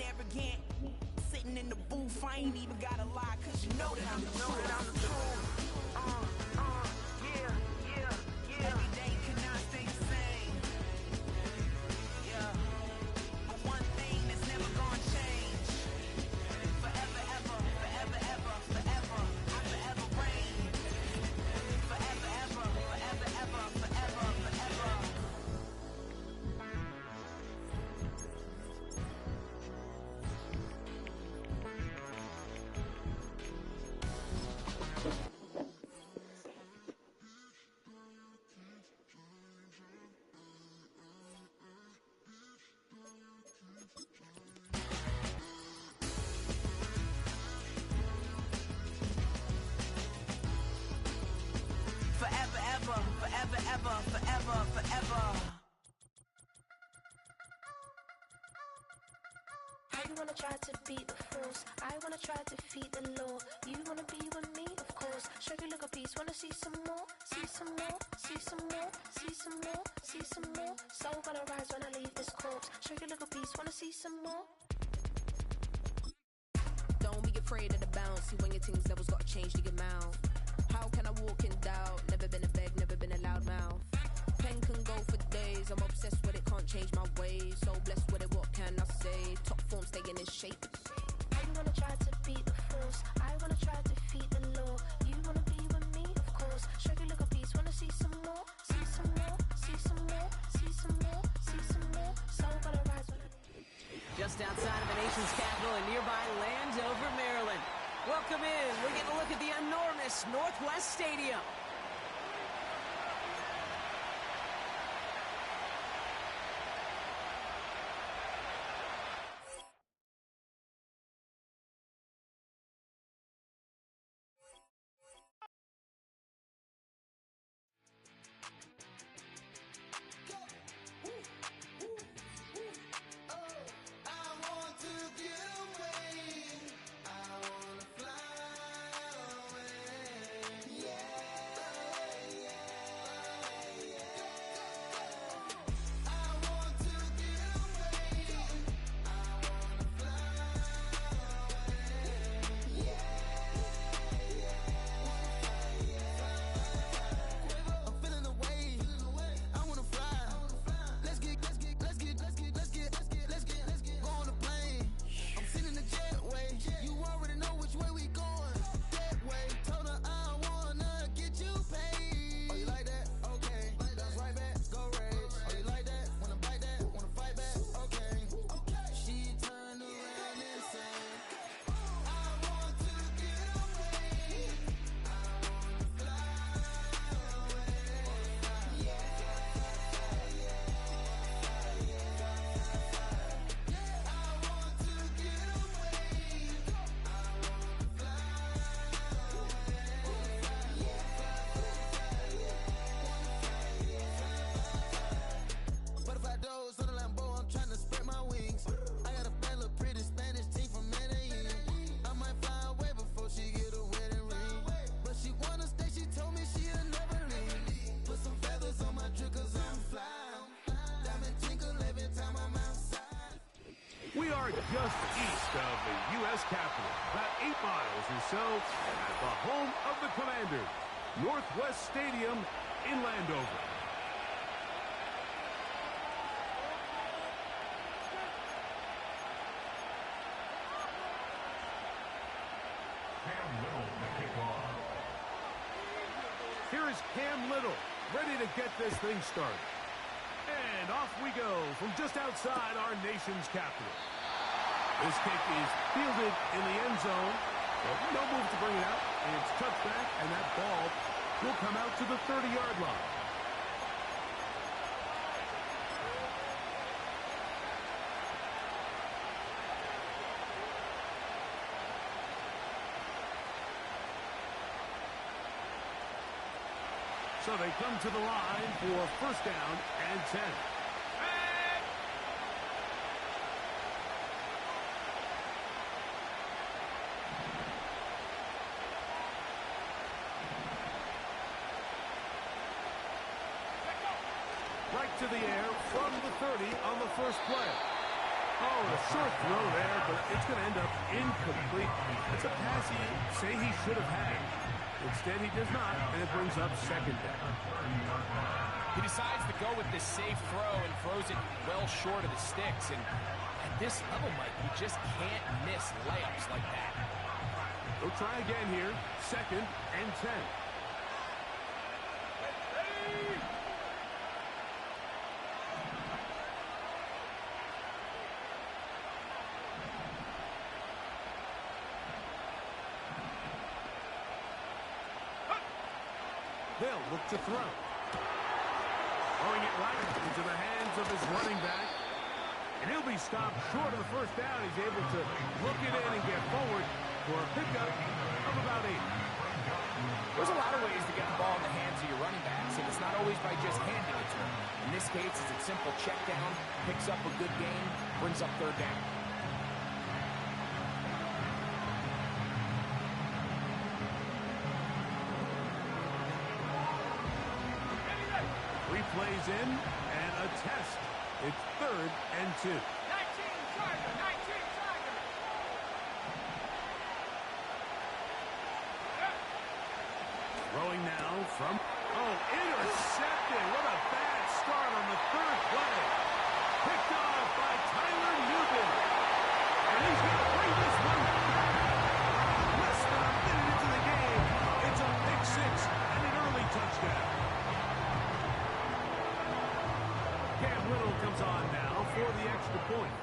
arrogant. Sitting in the booth, I ain't even gotta lie, cause you know that I'm the truth. Every day cannot stay the same. Yeah. But one thing that's never gonna change. Forever, ever, forever, ever, forever. I forever reign. Forever, ever, forever, ever, forever, forever. Forever, ever, forever, ever, forever, forever. You wanna try to beat the force, I wanna try to defeat the law. You wanna be with me, of course. Show you look a piece, wanna see some more, see some more, see some more, see some more, see some more. Soul gonna rise when I leave this corpse. Show you look a piece, wanna see some more. Don't be afraid of the bounce. See when your things levels gotta change to your mouth. How can I walk in doubt? Never been a beg, never been a loud mouth. Pen can go for days. I'm obsessed with it, can't change my ways. So blessed with it, what can I say? Top form staying in shape. You wanna try to beat the force, I wanna try to defeat the law. You wanna be with me, of course. Show you look a piece, wanna see some more, see some more, see some more, see some more, see some more. Soul gonna rise when I Just outside of the nation's capital in nearby Landover, Maryland. Welcome in. We're getting a look at the enormous Northwest Stadium. We are just east of the U.S. Capitol, about 8 miles or so, at the home of the Commanders, Northwest Stadium in Landover. Here is Cam Little, ready to get this thing started. And off we go from just outside our nation's capital. This kick is fielded in the end zone. But no move to bring it out. It's touchback, and that ball will come out to the 30-yard line. So they come to the line for first down and 10. Right to the air from the 30 on the first play. Oh, a short throw there, but it's going to end up incomplete. That's a pass he say he should have had. Instead, he does not, and it brings up second down. He decides to go with this safe throw and throws it well short of the sticks. And at this level, Mike, you just can't miss layups like that. They'll try again here. Second and 10. They'll look to throw. Throwing it right into the hands of his running back. And he'll be stopped short of the first down. He's able to look it in and get forward for a pickup of about 8. There's a lot of ways to get the ball in the hands of your running backs, and it's not always by just handing it to them. In this case, it's a simple check down, picks up a good gain, brings up third down. 3 plays in and a test. It's 3rd and 2. 19 Tiger, 19 Tiger. Throwing now from... Oh, intercepted. What a bad start on the 3rd play. Picked off by Tyler Newton. And he's going to bring this one back. Less than a minute into the game. It's a pick 6 and an early touchdown. Cam Little comes on now for the extra point.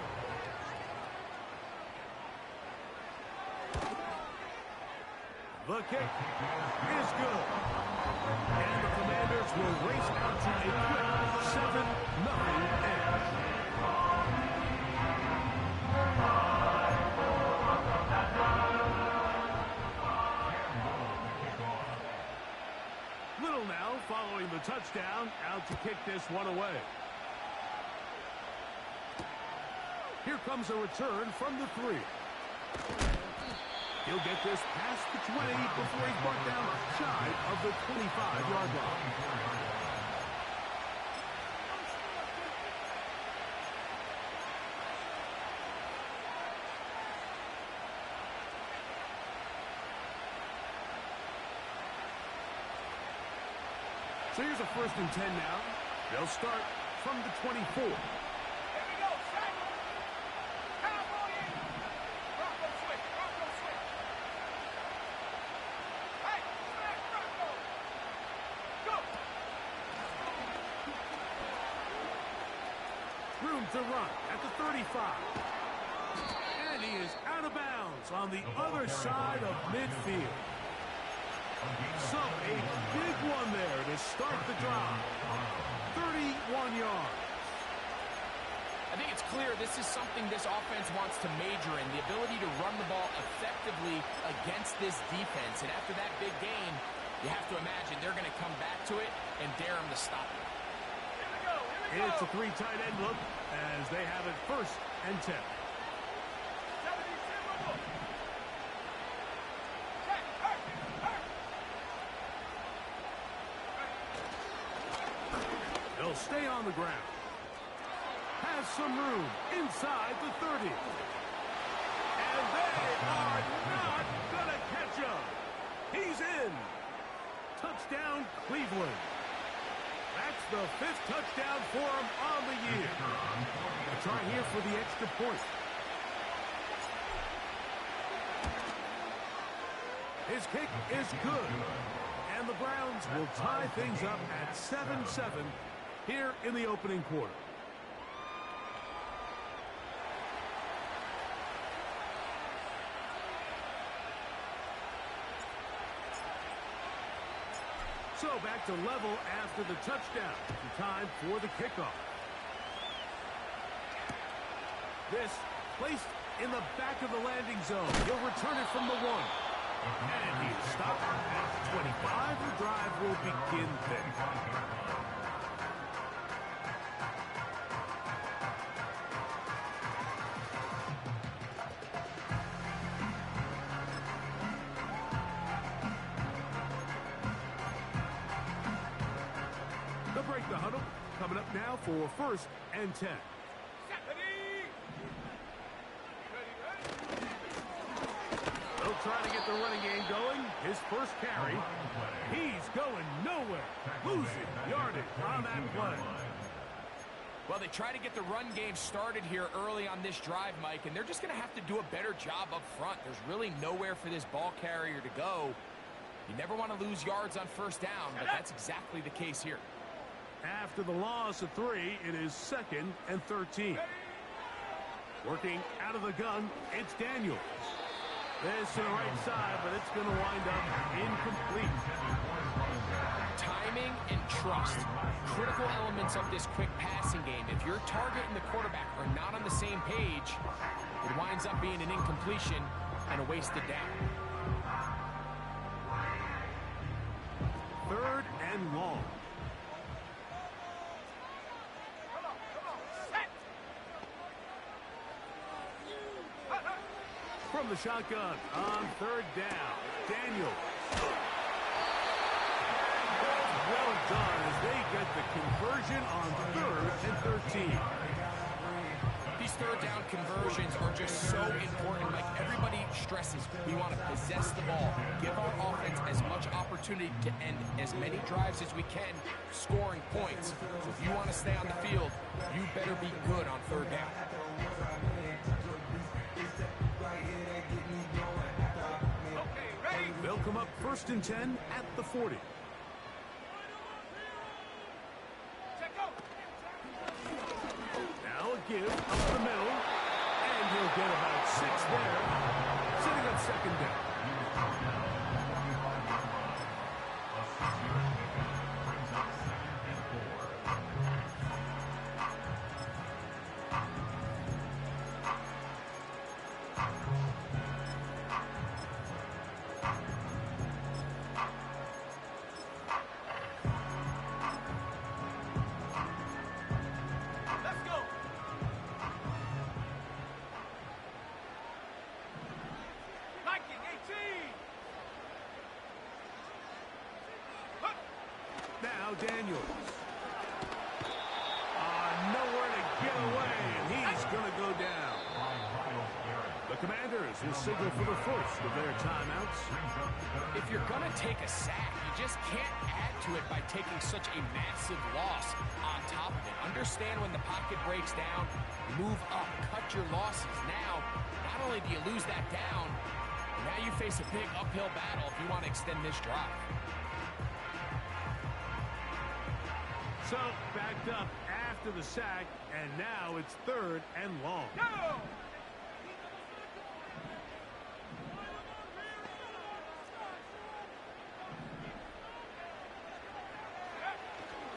The kick is good. And the Commanders will race out to a quick 7-0 edge. Little now following the touchdown, out to kick this one away. Here comes a return from the 3. He'll get this past the 20 before he's brought down shy of the 25-yard line. So here's a 1st and 10 now. They'll start from the 24. Room to run at the 35. And he is out of bounds on the other side of midfield. So a big one there to start the drive. 31 yards. I think it's clear this is something this offense wants to major in, the ability to run the ball effectively against this defense. And after that big game, you have to imagine they're going to come back to it and dare them to stop it. It's a 3 tight end look as they have it 1st and 10. They'll stay on the ground. Has some room inside the 30. And they are not going to catch him. He's in. Touchdown, Cleveland. That's the 5th touchdown for him on the year. A try here for the extra point. His kick is good. And the Browns will tie things up at 7-7 here in the opening quarter. So back to level after the touchdown. Time for the kickoff. This placed in the back of the landing zone. He'll return it from the 1. And he is stopped at 25. The drive will begin there. They'll break the huddle. Coming up now for 1st and 10. trying to get the running game going. His first carry. He's going nowhere. Losing yardage on that play. Well, they try to get the run game started here early on this drive, Mike, and they're just going to have to do a better job up front. There's really nowhere for this ball carrier to go. You never want to lose yards on first down, but that's exactly the case here. After the loss of 3, it is 2nd and 13. Working out of the gun, it's Daniels. This to the right side, but it's going to wind up incomplete. Timing and trust, critical elements of this quick passing game. If your target and the quarterback are not on the same page, it winds up being an incompletion and a wasted down. 3rd and long. From the shotgun on 3rd down, Daniels. Well done as they get the conversion on 3rd and 13. These third down conversions are just so important. Like everybody stresses, we want to possess the ball, give our offense as much opportunity to end as many drives as we can, scoring points. So if you want to stay on the field, you better be good on 3rd down. They'll come up 1st and 10 at the 40. Now a give up the middle, and he'll get about 6 there, sitting on 2nd down. Now Daniels. Nowhere to get away, and he's going to go down. The Commanders will signal for the first of their timeouts. If you're going to take a sack, you just can't add to it by taking such a massive loss on top of it. Understand when the pocket breaks down, move up, cut your losses. Now, not only do you lose that down, now you face a big uphill battle if you want to extend this drive. So, backed up after the sack, and now it's 3rd and long. Go!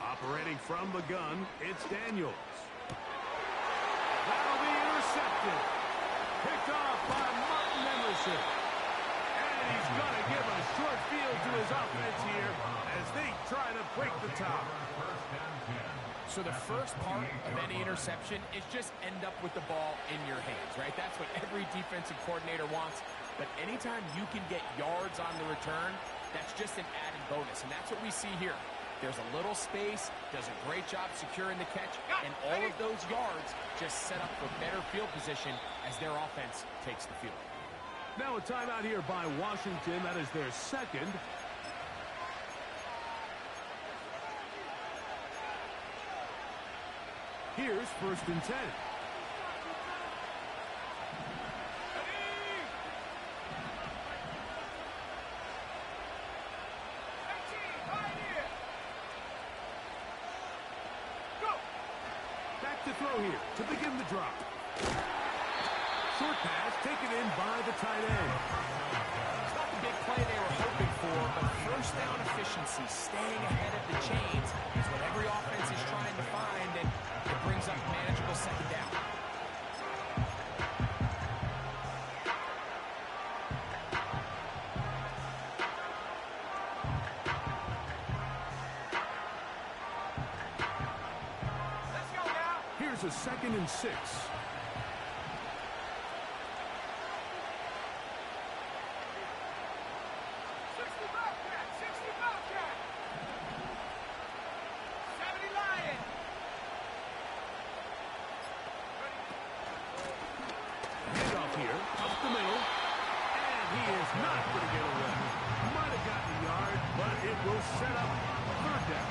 Operating from the gun, it's Daniels. That'll be intercepted. Picked off by Martin Emerson. And he's going to give a short field to his offense here as they try to break the top. So the first part of any interception is just end up with the ball in your hands, right? That's what every defensive coordinator wants. But anytime you can get yards on the return, that's just an added bonus. And that's what we see here. There's a little space, does a great job securing the catch, and all of those yards just set up for better field position as their offense takes the field. Now a timeout here by Washington. That is their 2nd. Here's 1st and 10. Back to throw here to begin the drop. Short pass taken in by the tight end. It's not the big play they were hoping for, but first down efficiency, staying ahead of the chains, is what every offense is trying to find, and it brings up manageable 2nd down. Let's go now. Here's a 2nd and 6. He is not going to get away. Might have gotten a yard, but it will set up third down.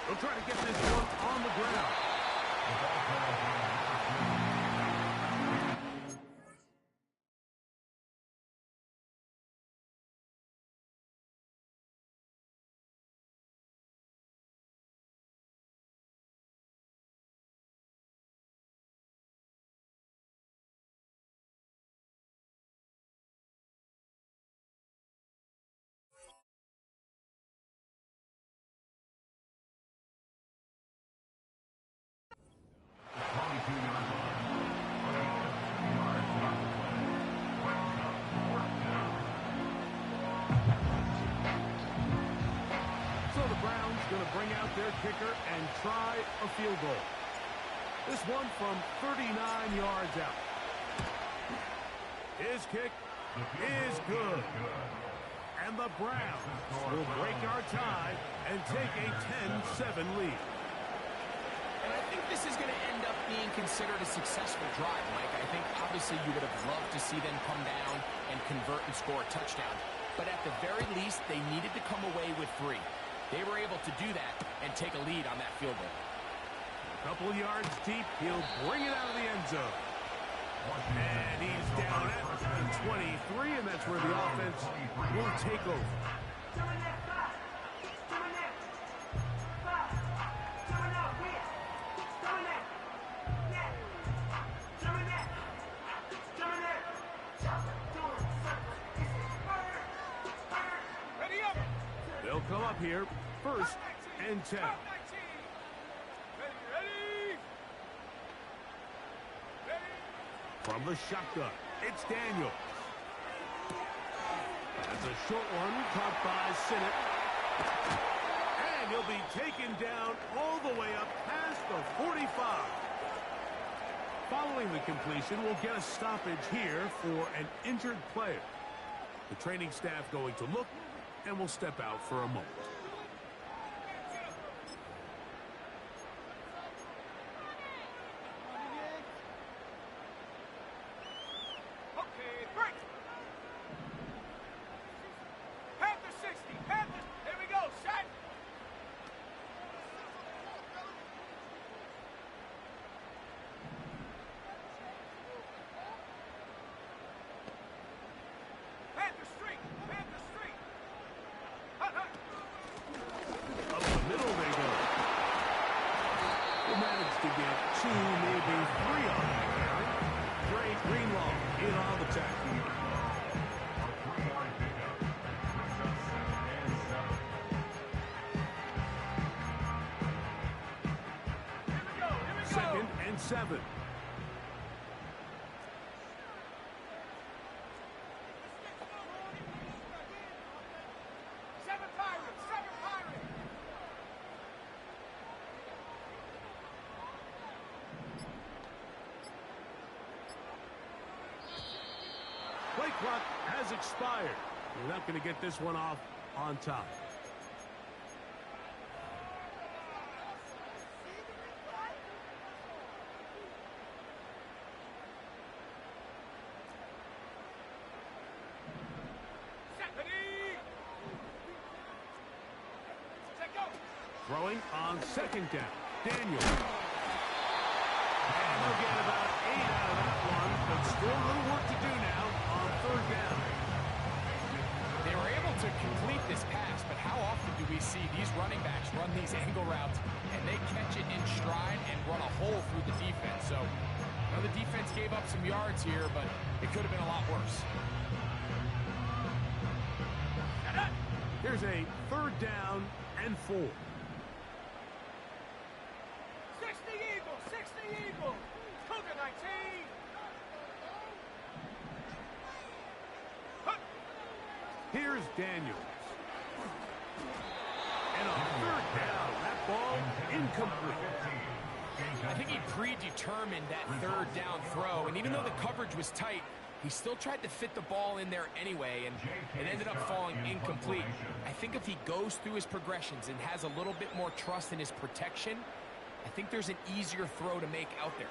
They'll try to get this one on the ground. So the Browns going to bring out their kicker and try a field goal. This one from 39 yards out. His kick is good. And the Browns will break our tie and take a 10-7 lead. And I think this is going to end up being considered a successful drive, Mike. I think obviously you would have loved to see them come down and convert and score a touchdown. But at the very least, they needed to come away with 3. They were able to do that and take a lead on that field goal. A couple of yards deep, he'll bring it out of the end zone. And he's down at the 23, and that's where the offense will take over. They'll come up here, 1st and 10. From the shotgun, it's Daniels. That's a short one, caught by Sinnott. And he'll be taken down all the way up past the 45. Following the completion, we'll get a stoppage here for an injured player. The training staff going to look, and we'll step out for a moment. To get 2, maybe 3 on that carry. Great Greenlaw in on the tackle. Second and 7. Play clock has expired. We're not going to get this one off on time. Throwing on 2nd down. Daniels. And we'll get about 8 out of that one, but still a little work to do now on 3rd down. They were able to complete this pass, but how often do we see these running backs run these angle routes and they catch it in stride and run a hole through the defense? So, the defense gave up some yards here, but it could have been a lot worse. Here's a 3rd down and 4. 60 Eagles, 60 Eagles. Cougar 19. Here's Daniels. And on 3rd down, that ball incomplete. I think he predetermined that 3rd down throw, and even though the coverage was tight, he still tried to fit the ball in there anyway, and it ended up falling incomplete. I think if he goes through his progressions and has a little bit more trust in his protection, I think there's an easier throw to make out there.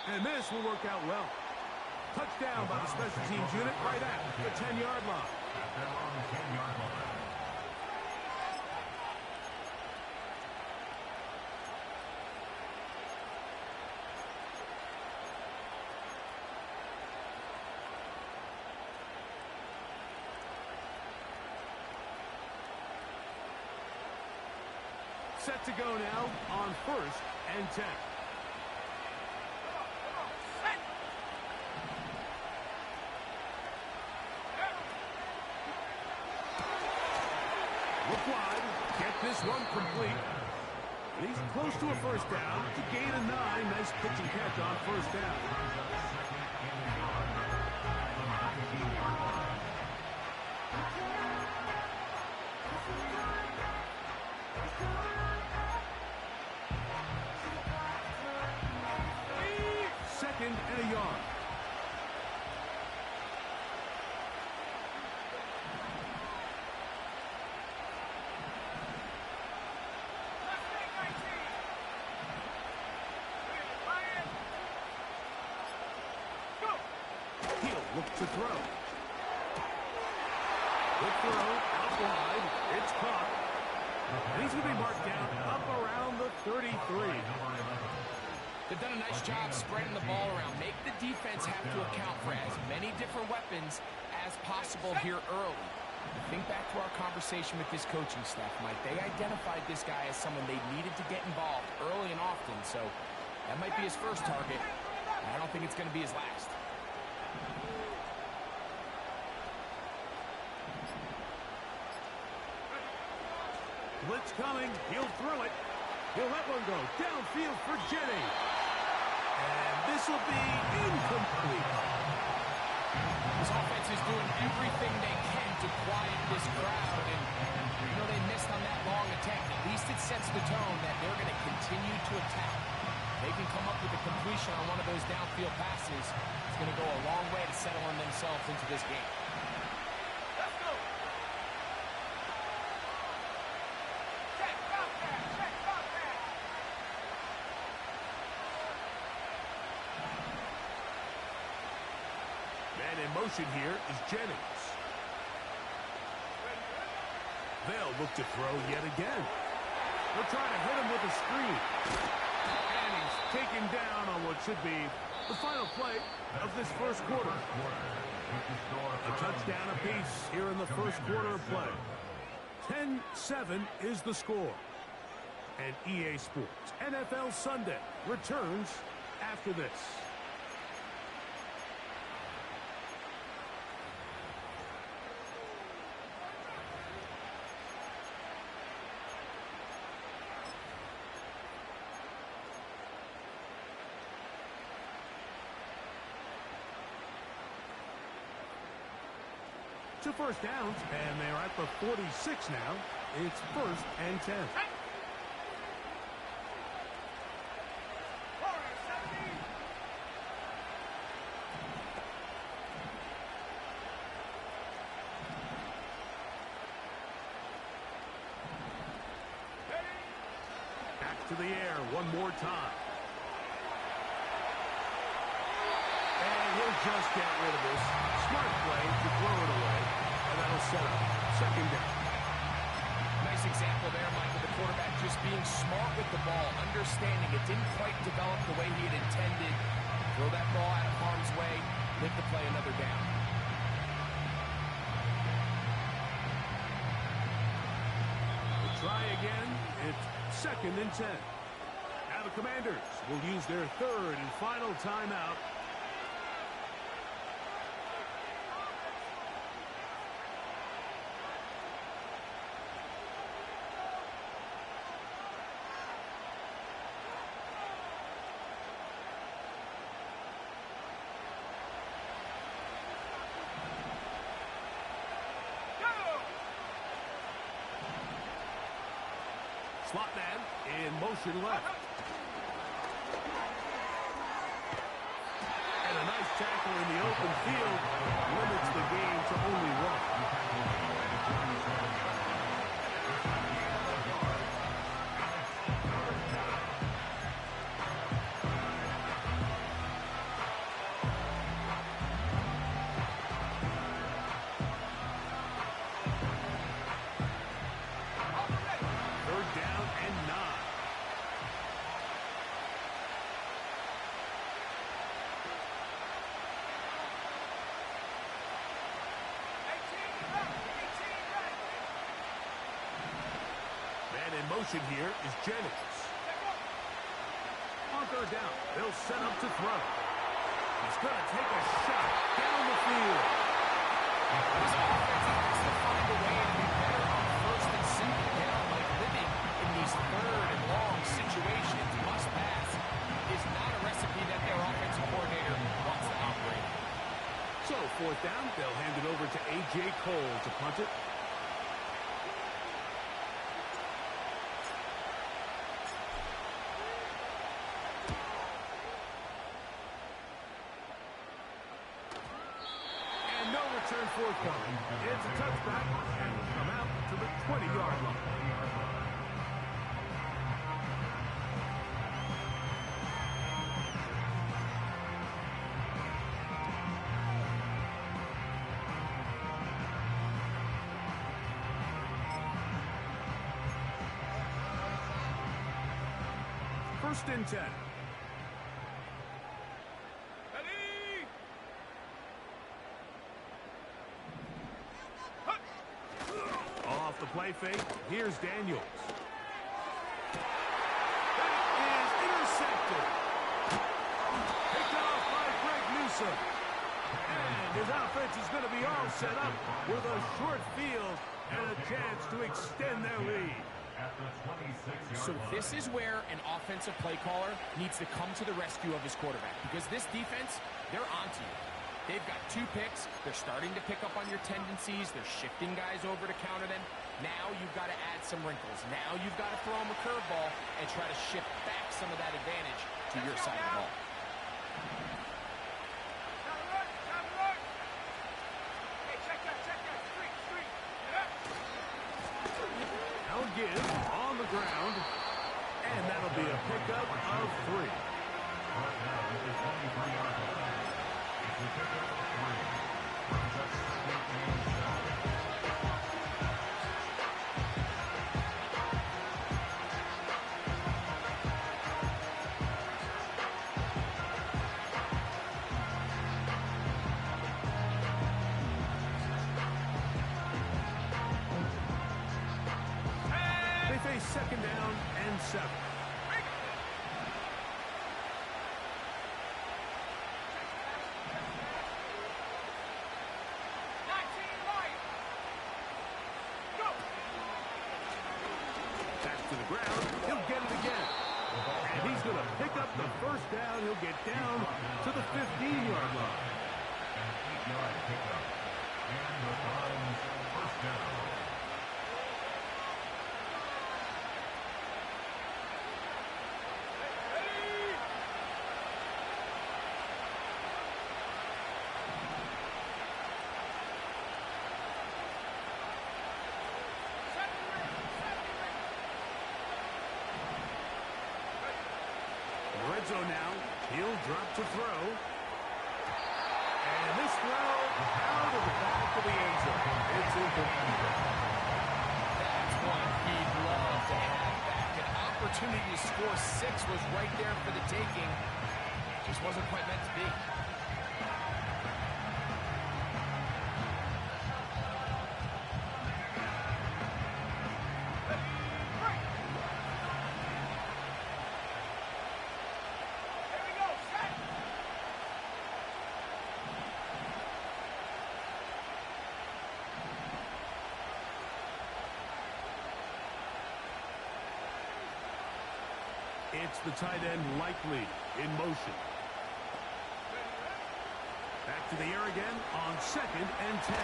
And this will work out well. Touchdown by the special teams unit right at the 10-yard line. Set to go now on 1st and 10. Look wide, get this run complete. And he's close to a 1st down to gain a 9. Nice pitch and catch on 1st down. Second and a yard. Look to throw. Good throw, out wide. It's caught. And he's going to be marked down up around the 33. They've done a nice job spreading the ball around. Make the defense have to account for as many different weapons as possible here early. Think back to our conversation with this coaching staff, Mike. They identified this guy as someone they needed to get involved early and often, so that might be his first target. I don't think it's going to be his last. Blitz coming. He'll throw it. He'll let one go. Downfield for Jennings. And this will be incomplete. This offense is doing everything they can to quiet this crowd. And, you know, they missed on that long attack. At least it sets the tone that they're going to continue to attack. They can come up with a completion on one of those downfield passes. It's going to go a long way to settling themselves into this game. And in motion here is Jennings. They'll look to throw yet again. They'll try to hit him with a screen. And he's taken down on what should be the final play of this first quarter. A touchdown apiece here in the first quarter of play. 10-7 is the score. And EA Sports NFL Sunday returns after this. To first downs, and they're at the 46 now. It's 1st and 10. Back to the air one more time. And he'll just get rid of this. Smart play to throw it away. And that'll set up 2nd down. Nice example there, Michael. The quarterback just being smart with the ball, understanding it didn't quite develop the way he had intended. Throw that ball out of harm's way, live to play another down. We'll try again. It's 2nd and 10. Now the Commanders will use their 3rd and final timeout in motion left. And a nice tackle in the open field limits the game to only one. Third down and 9. Man in motion here is Jennings. On third down, they'll set up to throw. He's going to take a shot down the field. This offense has to find a way to be better on first and second down, like living in these third and long situations. Must pass is not a recipe that their offensive coordinator wants to operate. So fourth down, they'll hand it over to A.J. Cole to punt it. And no return forthcoming. It's a touchback and will come out to the 20-yard line. First and 10. Ready? Off the play fake, here's Daniels. That is intercepted. Picked off by Greg Newsome. And his offense is going to be all set up with a short field and a chance to extend their lead. So this is where an offensive play caller needs to come to the rescue of his quarterback, because this defense, they're onto you. They've got 2 picks. They're starting to pick up on your tendencies. They're shifting guys over to counter them. Now you've got to add some wrinkles. Now you've got to throw them a curveball and try to shift back some of that advantage to your side of the ball. Hey, check that. Street. Now give on the ground, and that'll be a pickup of 3. They face second down and 7. Back to the ground, he'll get it again. And he's going to pick up the first down. He'll get down to the 15-yard line. Red zone now. He'll drop to throw. And this throw out of the back of the end zone. It's incomplete. That's one he'd love to have back. An opportunity to score 6 was right there for the taking. Just wasn't quite meant to be. It's the tight end Likely in motion. Back to the air again on second and 10.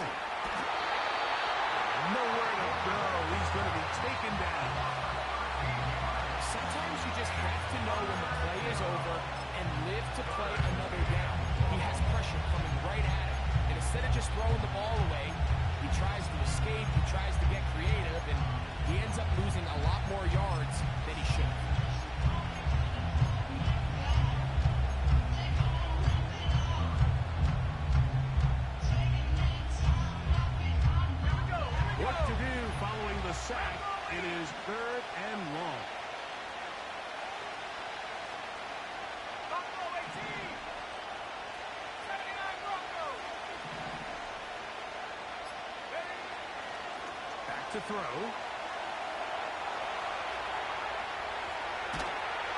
Nowhere to go. He's going to be taken down. Sometimes you just have to know when the play is over and live to play another down. He has pressure coming right at him, and instead of just throwing the ball away, he tries to escape, he tries to get creative, and he ends up losing a lot more yards than he should. What to do following the sack? It is 3rd and long. Bronco 18. 79 Bronco. Ready? Back to throw.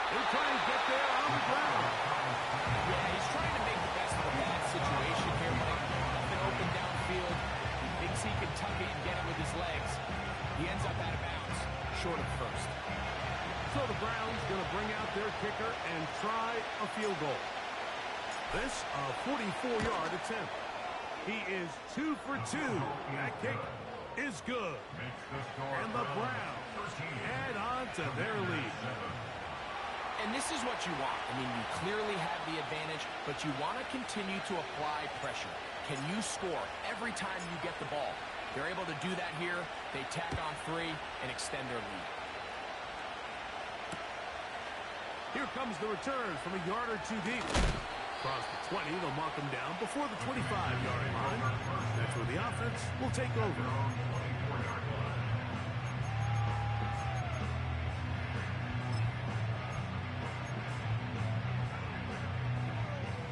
He'll try and get there on the ground. Yeah, he's trying to make the best of a bad situation here, Mike. Nothing open downfield. He thinks he can tuck it and get it with his legs. He ends up out of bounds, short of first. So the Browns going to bring out their kicker and try a field goal. This a 44-yard attempt. He is 2 for 2. That kick is good. And the Browns add on to their lead. And this is what you want. I mean, you clearly have the advantage, but you want to continue to apply pressure. Can you score every time you get the ball? They're able to do that here. They tack on 3 and extend their lead. Here comes the return from a yard or 2 deep. Across the 20, they'll mark him down before the 25-yard line. That's where the offense will take over.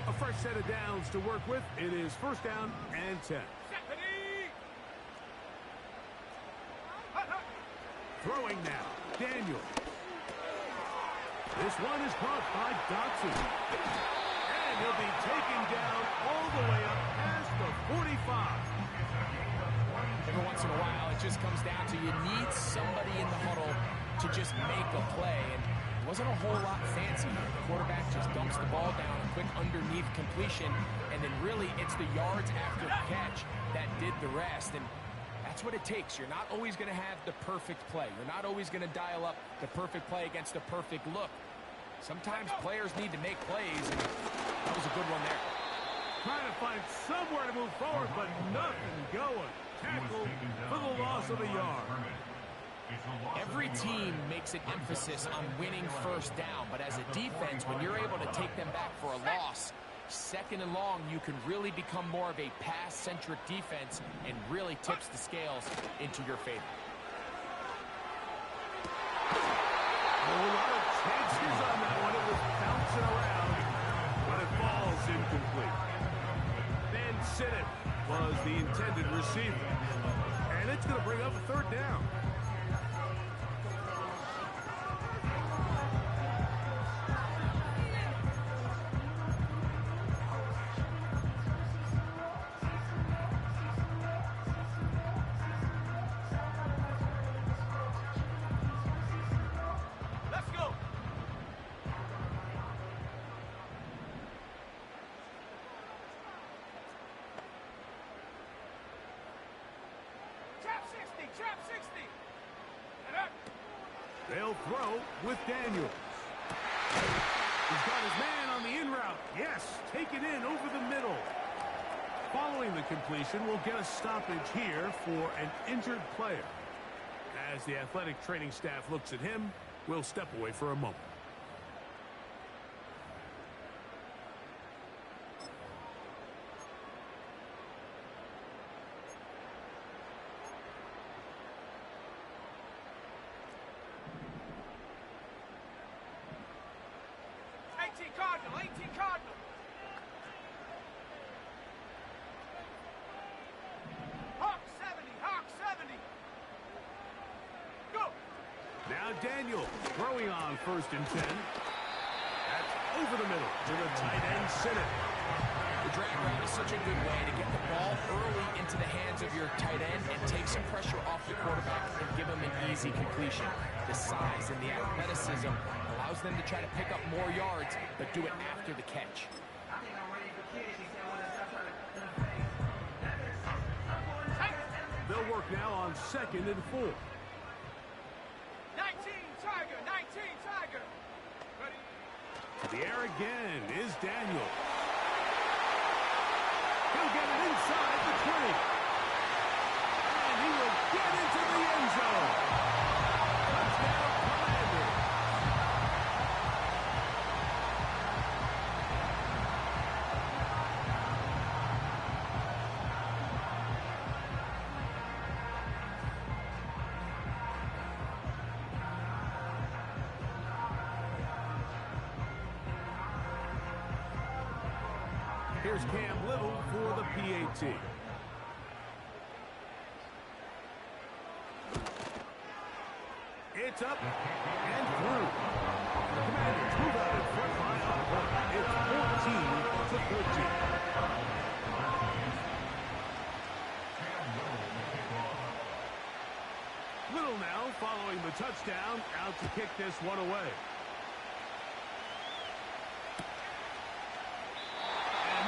A fresh set of downs to work with. It is 1st down and 10. Ready? Throwing now, Daniel. This one is caught by Dotson. And he'll be taken down all the way up past the 45. Every once in a while, it just comes down to you need somebody in the huddle to just make a play. And it wasn't a whole lot fancy. The quarterback just dumps the ball down, a quick underneath completion, and then really it's the yards after the catch that did the rest. And that's what it takes. You're not always going to have the perfect play. You're not always going to dial up the perfect play against the perfect look. Sometimes players need to make plays, and that was a good one there. Trying to find somewhere to move forward, but nothing going. Tackle for the loss of a yard. Every team makes an emphasis on winning 1st down, but as a defense, when you're able to take them back for a loss, 2nd and long, you can really become more of a pass-centric defense and really tips the scales into your favor. A lot of chances on that one. It was bouncing around, but it falls incomplete. Ben Sinnott was the intended receiver. And it's going to bring up a 3rd down. Let's go. Trap 60, trap 60. And up. They'll throw with Daniels. He's got his man on the in route. Yes, take it in over the middle. Following the completion, we'll get a stoppage here for an injured player. As the athletic training staff looks at him, we'll step away for a moment. Cardinal, 18 Cardinal. Hawk 70, Hawk 70. Go. Now Daniel throwing on 1st and 10. That's over the middle to the tight end, Sinnott. The drag route is such a good way to get the ball early into the hands of your tight end and take some pressure off the quarterback and give him an easy completion. The size and the athleticism allows them to try to pick up more yards, but do it after the catch. They'll work now on 2nd and 4. 19 Tiger, 19 Tiger. there again is Daniel. He'll get it inside the 20. And he will get into the end zone. Touchdown, Commanders. Here's Cam Little for the PAT. It's up and through. The Commanders move out in front by a point. It's 14-14. Little now following the touchdown, out to kick this one away.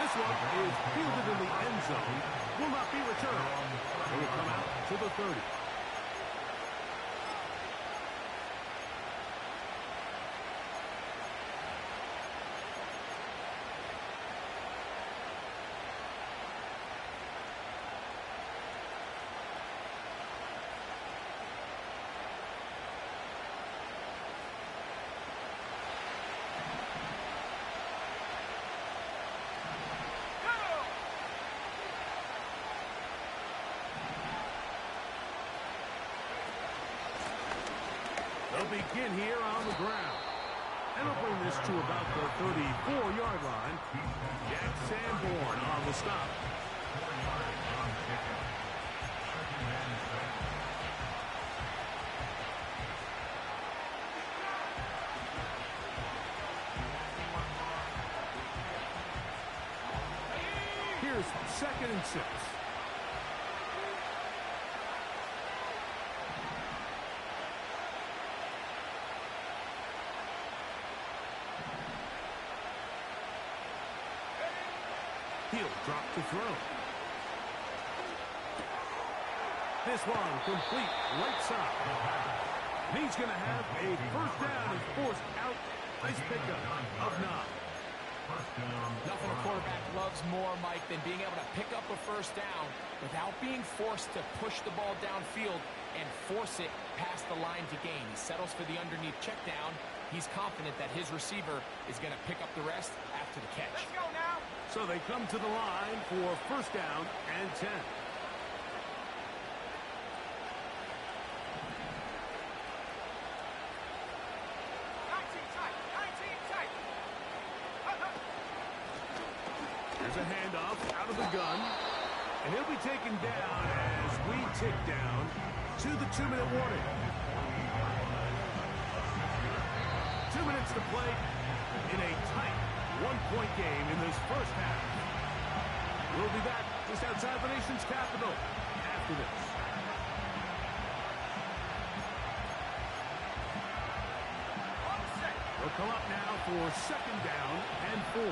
This one is fielded in the end zone. Will not be returned. It will come out to the 30. They'll begin here on the ground. And they'll bring this to about the 34-yard line. Jack Sanborn on the stop. Here's 2nd and 6. He'll drop to throw. This one complete right side. And he's going to have a first down and forced out. Nice pickup of 9. Nothing a quarterback loves more, Mike, than being able to pick up a first down without being forced to push the ball downfield and force it past the line to gain. He settles for the underneath check down. He's confident that his receiver is going to pick up the rest after the catch. Let's go now. So they come to the line for first down and 10. 19 tight. 19 tight. Here's a handoff out of the gun. And he'll be taken down as we tick down to the 2-minute warning. 2 minutes to play in a tight one-point game in this first half. We'll be back just outside the nation's capital after this. We'll come up now for 2nd down and 4.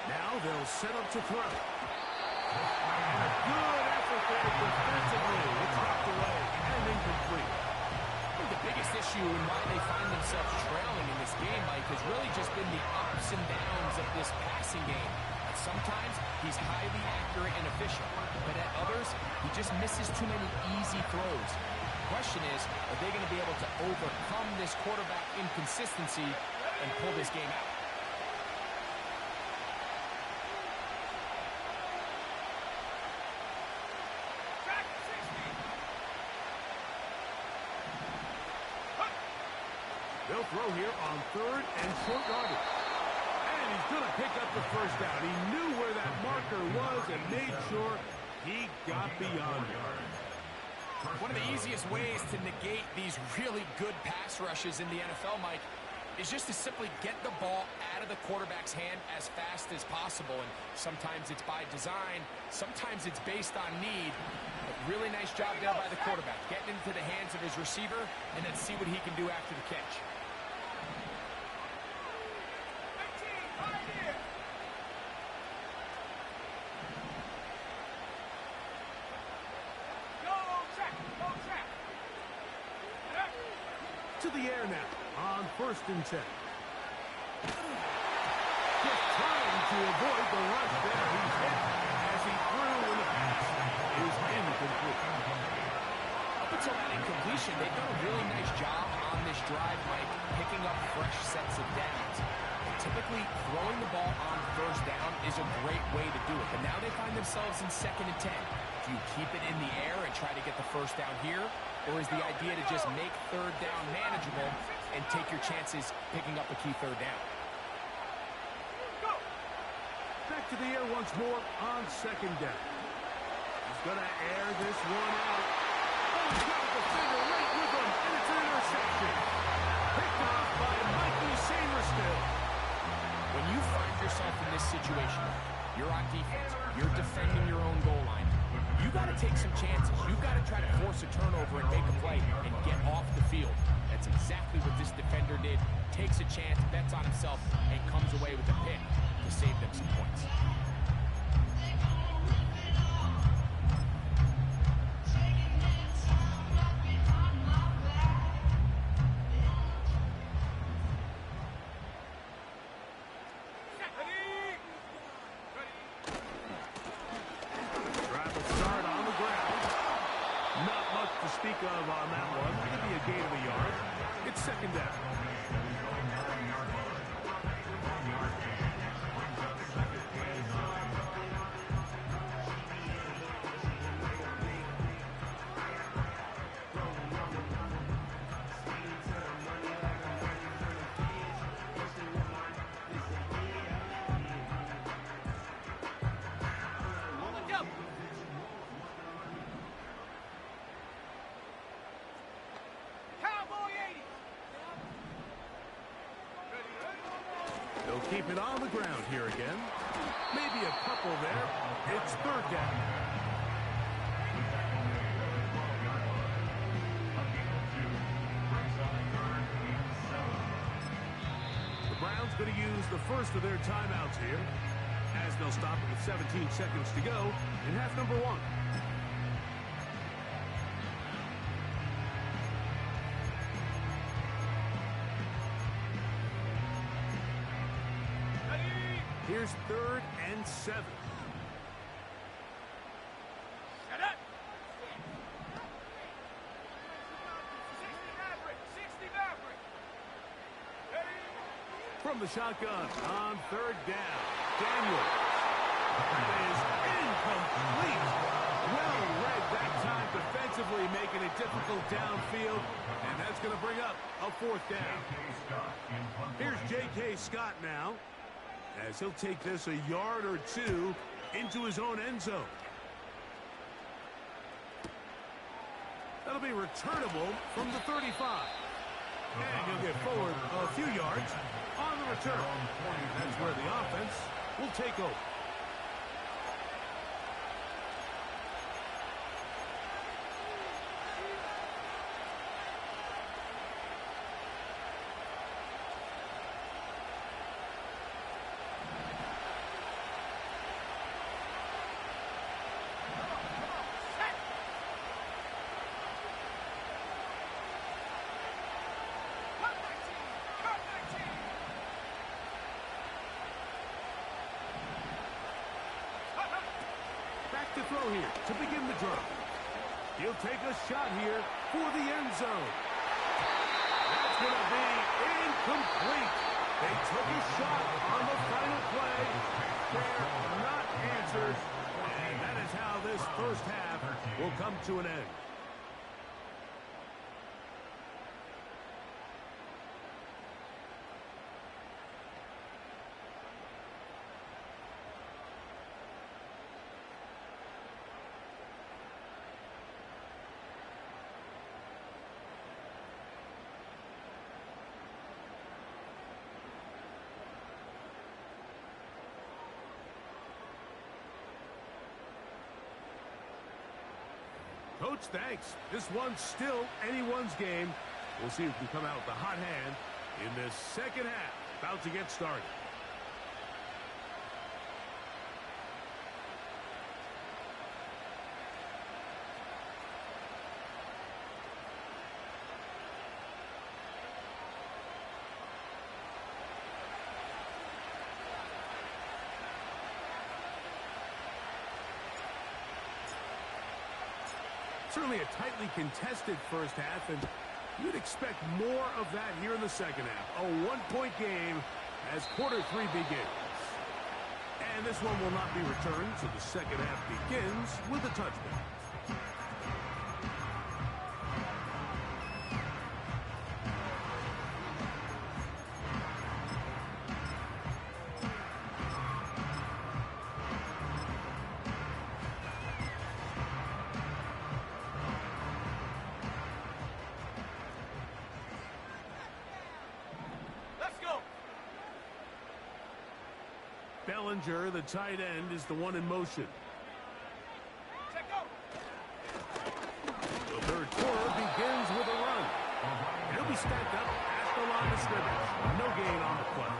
Now they'll set up to throw. And a good effort there defensively. It's knocked away and incomplete. I think the biggest issue in why they find themselves trailing in this game, Mike, has really just been the ups and downs of this passing game. And sometimes he's highly accurate and efficient, but at others, he just misses too many easy throws. The question is, are they going to be able to overcome this quarterback inconsistency and pull this game out? They'll throw here on 3rd and short yardage. And he's going to pick up the first down. He knew where that marker was and made sure he got beyond it. One of the easiest ways to negate these really good pass rushes in the NFL, Mike, is just to simply get the ball out of the quarterback's hand as fast as possible. And sometimes it's by design, sometimes it's based on need. But really nice job there by the quarterback, getting into the hands of his receiver, and then see what he can do after the catch. to the air now on 1st and 10. Just trying to avoid the rush there. He's hit as he threw, and the pass is incomplete. Up until that incompletion, they've done a really nice job on this drive, Mike, picking up fresh sets of downs. And typically, throwing the ball on 1st down is a great way to do it. But now they find themselves in 2nd and 10. Do you keep it in the air and try to get the 1st down here? Or is the idea to just make 3rd down manageable and take your chances picking up a key 3rd down? Back to the air once more on 2nd down. He's going to air this one out. Oh, he's got the defender right with him, and it's an interception. Picked off by Mikey Samerstill. When you find yourself in this situation, you're on defense, you're defending your own goal line, you got to take some chances. You've got to try to force a turnover and make a play and get off the field. That's exactly what this defender did. Takes a chance, bets on himself, and comes away with a pick to save them some points. Speak of on that one. Maybe a gain of a yard. It's 2nd down. They'll keep it on the ground here again. Maybe a couple there. It's 3rd down. The Browns going to use the first of their timeouts here, as they'll stop it with 17 seconds to go in half number 1. Here's 3rd and 7. Shut up! 60 Maverick! From the shotgun on 3rd down. Daniels. That is incomplete. Well read that time defensively, making it difficult downfield. And that's going to bring up a 4th down. Here's J.K. Scott now, as he'll take this a yard or 2 into his own end zone. That'll be returnable from the 35. And he'll get forward a few yards on the return. That's where the offense will take over. To throw here to begin the drive. He'll take a shot here for the end zone. That's going to be incomplete. They took a shot on the final play. They're not answered. And that is how this first half will come to an end. Coach, thanks. This one's still anyone's game. We'll see who can come out with the hot hand in this second half. About to get started. Certainly a tightly contested first half, and you'd expect more of that here in the second half. A one-point game as quarter 3 begins. And this one will not be returned, so the second half begins with a touchdown. Bellinger, the tight end, is the one in motion. The third quarter begins with a run. He'll be stacked up at the line of scrimmage. No gain on the play.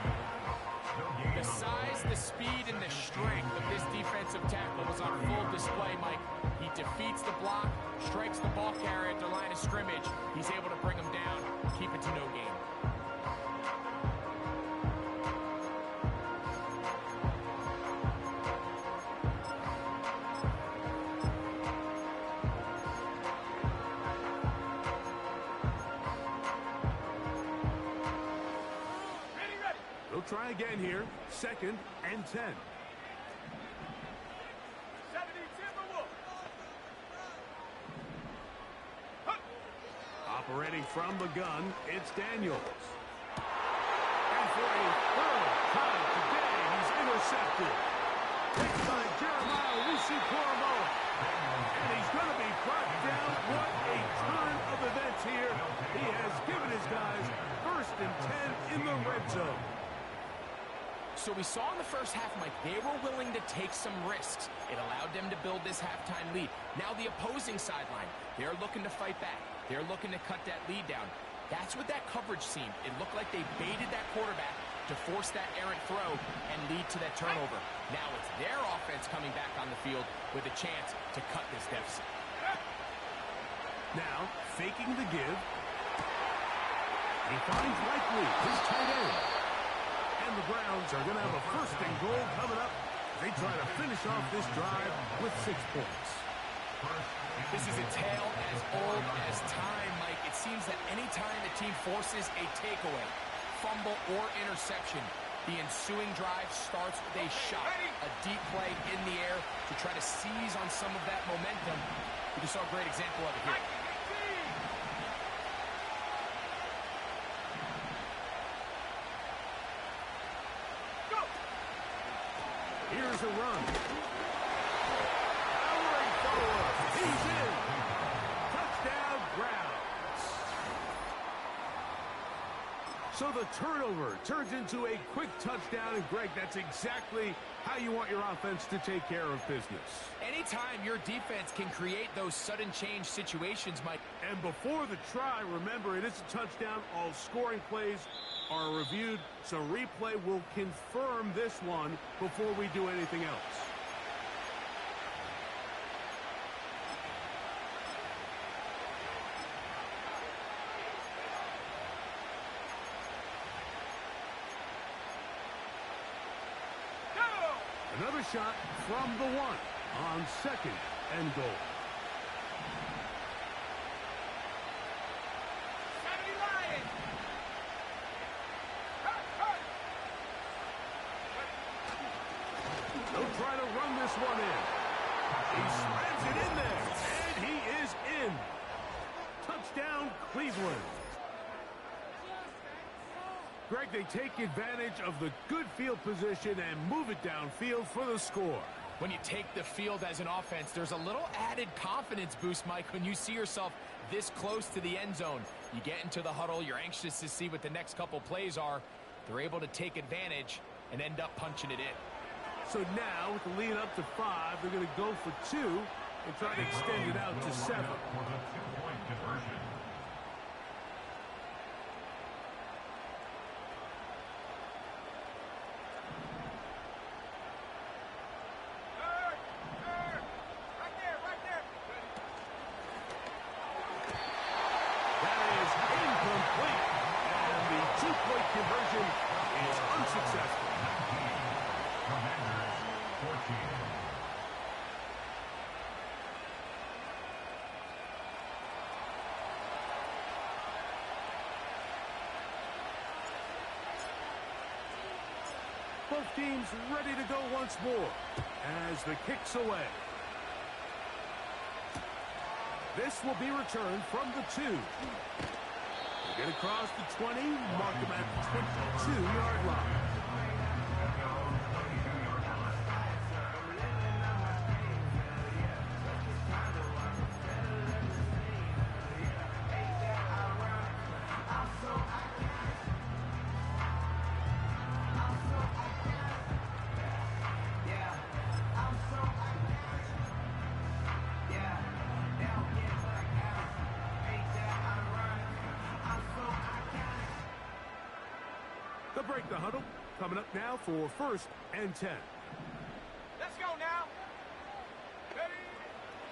The size, the speed, and the strength of this defensive tackle was on full display, Mike. He defeats the block, strikes the ball carrier at the line of scrimmage. He's able to bring him down, keep it to no gain. Try again here. 2nd and 10. Operating from the gun, it's Daniels. And for a third time today, he's intercepted. Picked by Jeremiah Wusi-Koromoa. And he's going to be brought down. What a turn of events here. He has given his guys 1st and 10 in the red zone. So we saw in the first half, Mike, they were willing to take some risks. It allowed them to build this halftime lead. Now the opposing sideline, they're looking to fight back. They're looking to cut that lead down. That's what that coverage seemed. It looked like they baited that quarterback to force that errant throw and lead to that turnover. Now it's their offense coming back on the field with a chance to cut this deficit. Now, faking the give. He finds Likely, his tight end. And the Browns are going to have a 1st and goal coming up. They try to finish off this drive with 6 points. This is a tale as old as time, Mike. It seems that any time a team forces a takeaway, fumble, or interception, the ensuing drive starts with a shot, a deep play in the air to try to seize on some of that momentum. We just saw a great example of it here. Here's a run. Powering forward. He's in. Touchdown, Browns. So the turnover turns into a quick touchdown. And, Greg, that's exactly how you want your offense to take care of business. Anytime your defense can create those sudden change situations, Mike. And before the try, remember, it is a touchdown. All scoring plays are reviewed, so replay will confirm this one before we do anything else. Another shot from the 1 on 2nd and goal. They'll try to run this one in. He slams it in there, and he is in. Touchdown, Cleveland. Greg, they take advantage of the good field position and move it downfield for the score. When you take the field as an offense, there's a little added confidence boost, Mike, when you see yourself this close to the end zone. You get into the huddle, you're anxious to see what the next couple plays are. They're able to take advantage and end up punching it in. So now, with the lead up to 5, they're going to go for 2 and try to extend it out to 7. Conversion is unsuccessful. Both teams ready to go once more as the kick's away. This will be returned from the 2. They get across the 20, mark them at the 22-yard line. They'll break the huddle. Coming up now for 1st and 10. Let's go now. Ready?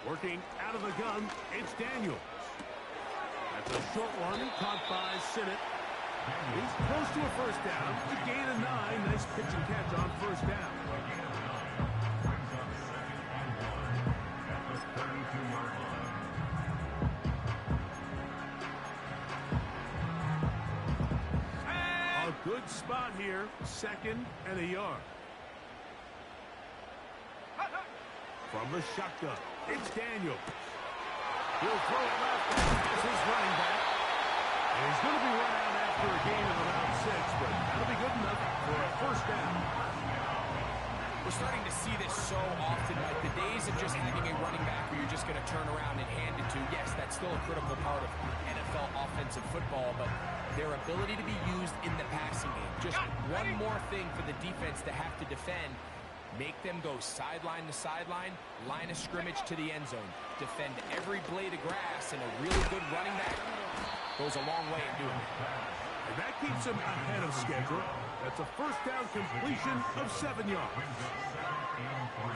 Working out of the gun, it's Daniels. That's a short one caught by Sinnott. He's close to a first down. A gain of 9. Nice pitch and catch on first down. Good spot here, 2nd and a yard. From the shotgun, it's Daniels. He'll throw it left as his running back. And he's going to be run out after a gain of about 6, but that'll be good enough for a first down. We're starting to see this so often, like the days of just having a running back where you're just going to turn around and hand it to. Yes, that's still a critical part of NFL offensive football, but their ability to be used in the passing game. Just one more thing for the defense to have to defend. Make them go sideline to sideline, line of scrimmage to the end zone. Defend every blade of grass, and a really good running back goes a long way in doing it. And that keeps him ahead of schedule. That's a first down completion of 7 yards.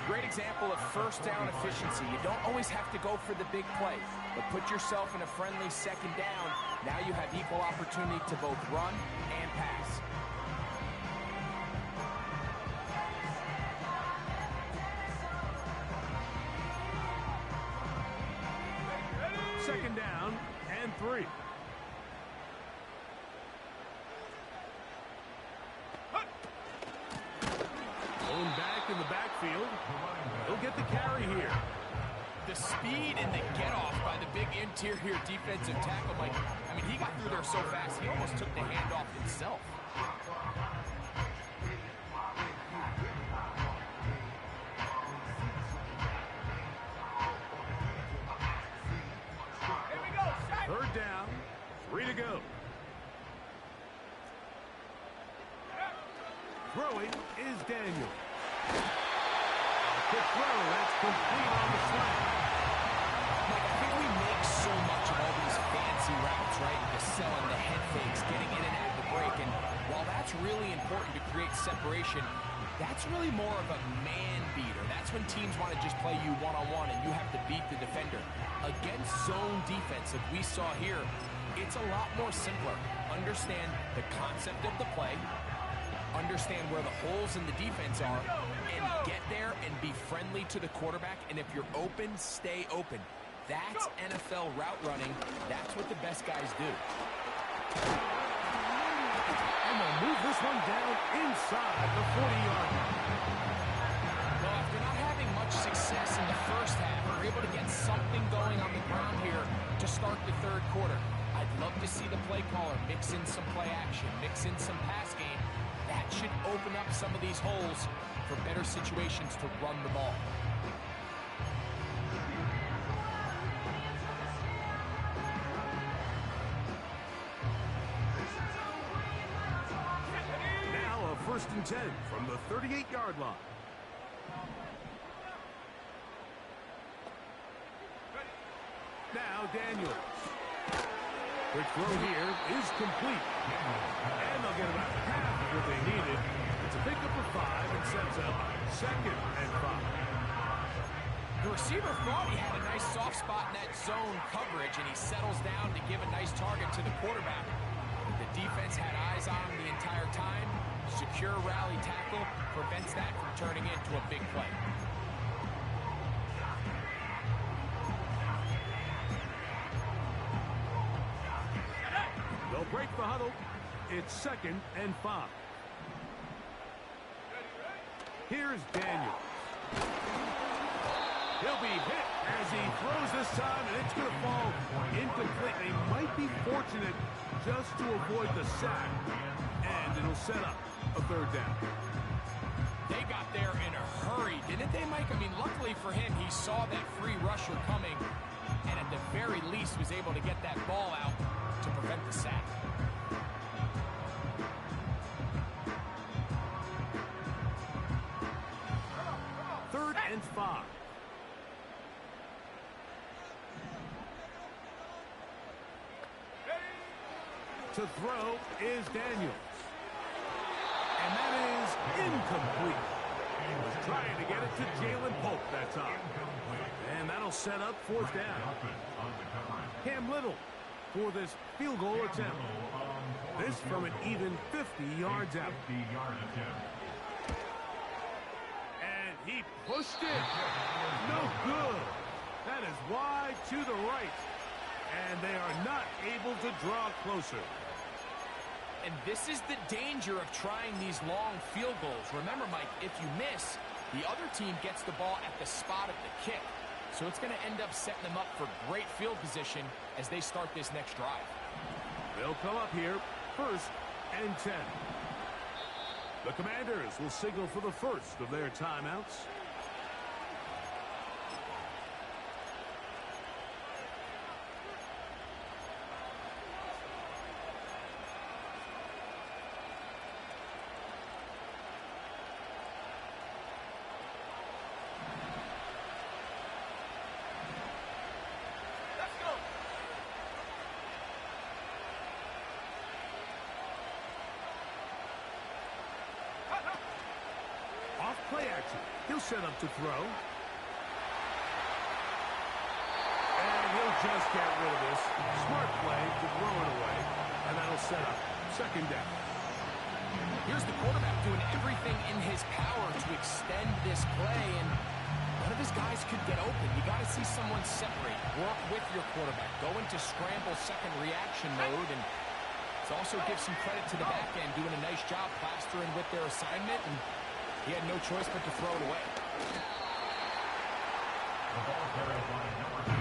Great example of first down efficiency. You don't always have to go for the big play, but put yourself in a friendly 2nd down. Now you have equal opportunity to both run and pass. Second down and 3. Going back in the backfield. He'll get the carry here. The speed and the get-off by the big interior defensive tackle, Mike. I mean, he got through there so fast, he almost took the handoff himself. Here we go. Set. 3rd down, 3 to go. Throwing is Daniel. Quick throw, that's complete on the slant. Mike, I think we make so much of all these fancy routes, right? The selling, the head fakes, getting in and out of the break. And while that's really important to create separation, that's really more of a man beater. That's when teams want to just play you one-on-one and you have to beat the defender. Against zone defense, like we saw here, it's a lot more simpler. Understand the concept of the play, understand where the holes in the defense are, and get there and be friendly to the quarterback. And if you're open, stay open. That's NFL route running. That's what the best guys do. And they'll move this one down inside the 40-yard line. Well, after not having much success in the first half, we're able to get something going on the ground here to start the 3rd quarter. I'd love to see the play caller mix in some play action, mix in some pass game. That should open up some of these holes for better situations to run the ball. Now a 1st and 10 from the 38-yard line. Now Daniels. Quick throw here is complete. And they'll get about half of what they needed. It's a pickup of 5 and sets up 2nd and 5. The receiver thought he had a nice soft spot in that zone coverage, and he settles down to give a nice target to the quarterback. The defense had eyes on him the entire time. Secure rally tackle prevents that from turning into a big play. They'll break the huddle. It's 2nd and 5. Here's Daniels. He'll be hit as he throws this time, and it's going to fall incomplete. They might be fortunate just to avoid the sack, and it'll set up a third down. They got there in a hurry, didn't they, Mike? I mean, luckily for him, he saw that free rusher coming, and at the very least was able to get that ball out to prevent the sack. Third and 5. To throw is Daniels. And that is incomplete. He was trying to get it to Jalen Pope that time. And that'll set up fourth down. Cam Little for this field goal attempt. This from an even 50 yards out. And he pushed it. No good. That is wide to the right. And they are not able to draw closer. And this is the danger of trying these long field goals. Remember, Mike, if you miss, the other team gets the ball at the spot of the kick. So it's going to end up setting them up for great field position as they start this next drive. They'll come up here, first and 10. The Commanders will signal for the first of their timeouts. Play action. He'll set up to throw. And he'll just get rid of this. Smart play to throw it away. And that'll set up second down. Here's the quarterback doing everything in his power to extend this play, and one of his guys could get open. You got to see someone separate. Work with your quarterback. Go into scramble second reaction mode, and it also gives some credit to the back end doing a nice job plastering with their assignment, and he had no choice but to throw it away. The ball carried by number 2,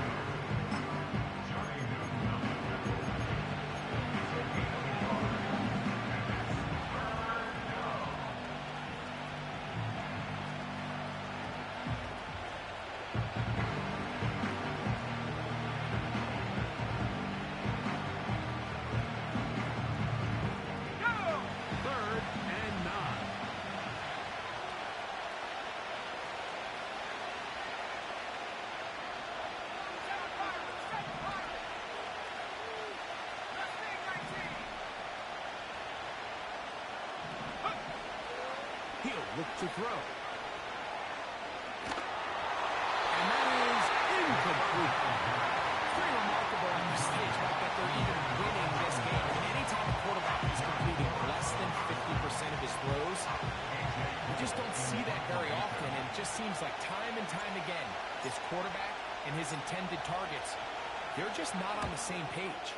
Johnny Newton, number 2. He's a gain of a yard. And it's third down. Third and 9. He'll look to throw. And that is incomplete. Pretty remarkable at this stage, Mike, that they're even winning this game. Anytime a quarterback is completing less than 50% of his throws, you just don't see that very often. And it just seems like time and time again, this quarterback and his intended targets, they're just not on the same page.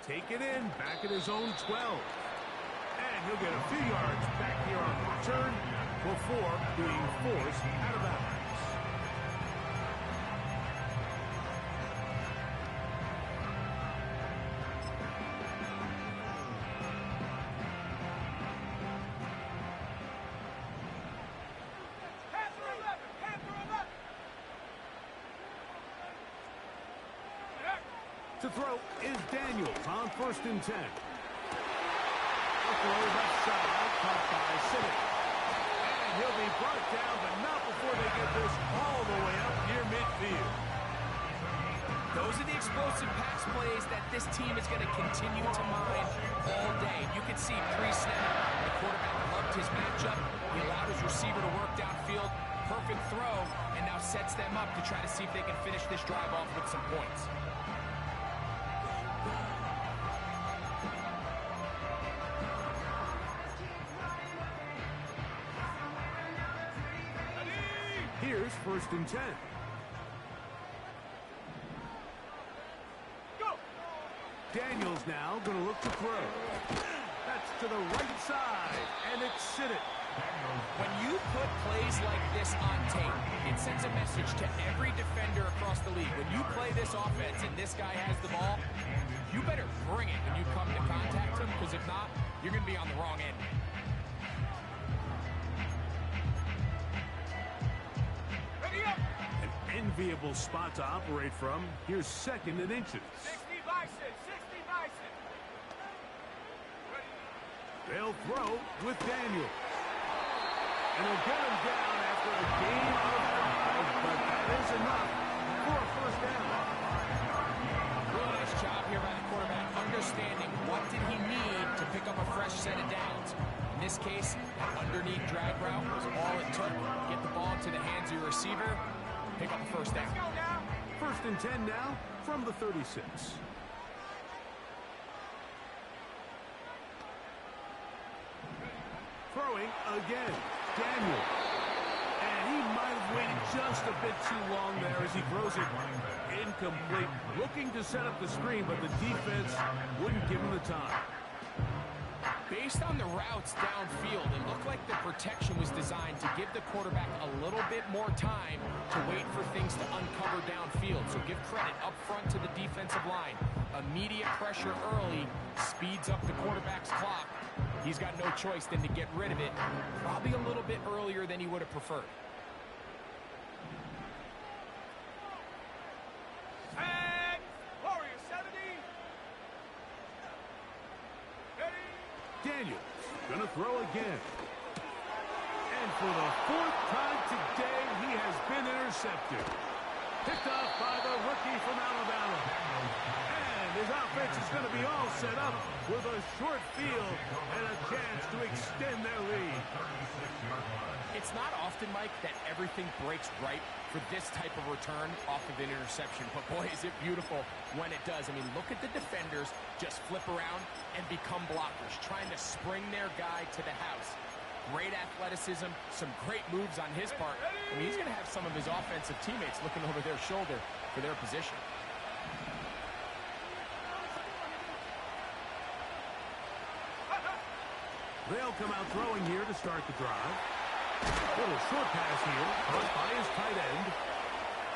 Take it in, back at his own 12. And he'll get a few yards back here on the return before being forced out of bounds. To throw is Daniels on first and 10. A throw left side, caught by Simmons. And he'll be brought down, but not before they get this all the way up near midfield. Those are the explosive pass plays that this team is going to continue to mine all day. You can see pre-snap, the quarterback loved his matchup. He allowed his receiver to work downfield. Perfect throw, and now sets them up to try to see if they can finish this drive off with some points. Here's first and 10. Daniels now going to look to throw. That's to the right side, and it's it. When you put plays like this on tape, it sends a message to every defender across the league. When you play this offense and this guy has the ball, you better bring it when you come to contact him, because if not, you're going to be on the wrong end. An enviable spot to operate from. Here's 2nd and inches. 60 Bison, 60 Bison. They'll throw with Daniel. And they'll get him down after a game of 5, but that is enough for a first down. Really nice job here by the quarterback, understanding what did he need to pick up a fresh set of downs. In this case, that underneath drag route was all it took. Get the ball into the hands of your receiver, pick up a first down. Let's go now. 1st and 10 now from the 36. Throwing again, Daniel. And he might have waited just a bit too long there as he throws it incomplete. Looking to set up the screen, but the defense wouldn't give him the time. Based on the routes downfield, it looked like the protection was designed to give the quarterback a little bit more time to wait for things to uncover downfield. So give credit up front to the defensive line. Immediate pressure early speeds up the quarterback's clock. He's got no choice than to get rid of it, probably a little bit earlier than he would have preferred. And Warrior 70. Ready. Daniels gonna throw again. And for the 4th time today, he has been intercepted. Picked off by the rookie from Alabama. And his offense is going to be all set up with a short field and a chance to extend their lead. It's not often, Mike, that everything breaks right for this type of return off of an interception. But boy, is it beautiful when it does. I mean, look at the defenders just flip around and become blockers, trying to spring their guy to the house. Great athleticism, some great moves on his part. I mean, he's going to have some of his offensive teammates looking over their shoulder for their position. They'll come out throwing here to start the drive. Little short pass here, caught by his tight end.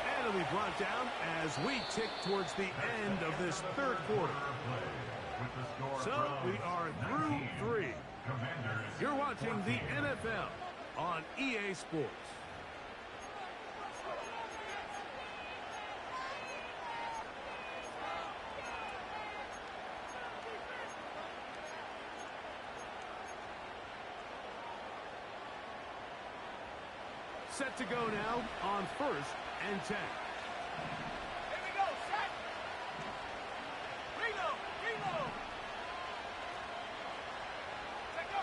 And it'll be brought down as we tick towards the end of this 3rd quarter. So we are through 3. You're watching the NFL on EA Sports. Set to go now on 1st and 10. Here we go. Set. Reload. Reload. Take go.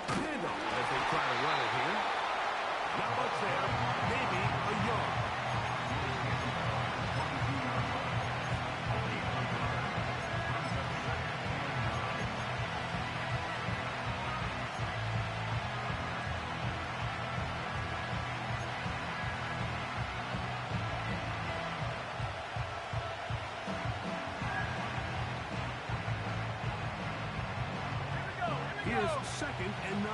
Handoff as they try to run it here. Not much there. Maybe a yard. Here's 2nd and 9.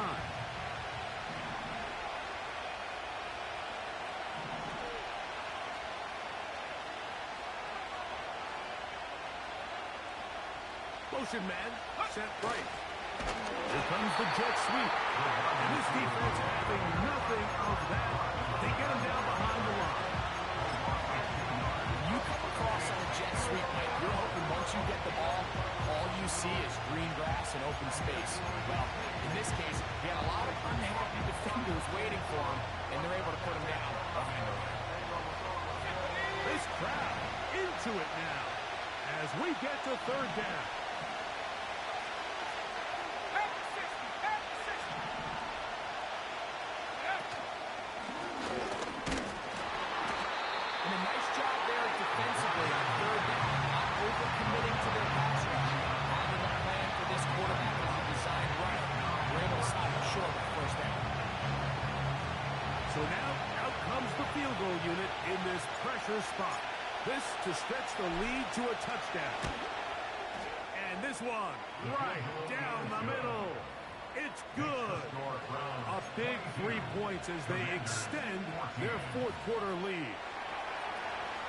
Motion man, set right. Here comes the jet sweep. And this defense having nothing of that. They get him down behind the line. You come across on a jet sweep, Mike, you're hoping once you get the ball, all you see is green grass and open space. Well, in this case, he had a lot of unhappy defenders waiting for him, and they're able to put him down behind the line. This crowd into it now as we get to 3rd down. Back to 60. Back to 60. And a nice job there defensively on 3rd down, not overcommitting to their pass rush. Having a plan for this quarterback as a designed runner. We're able to stop him short of the 1st down. So now out comes the field goal unit in this pressure spot. This to stretch the lead to a touchdown. And And this one, right down the middle. It's good. A big 3 points as they extend their fourth quarter lead.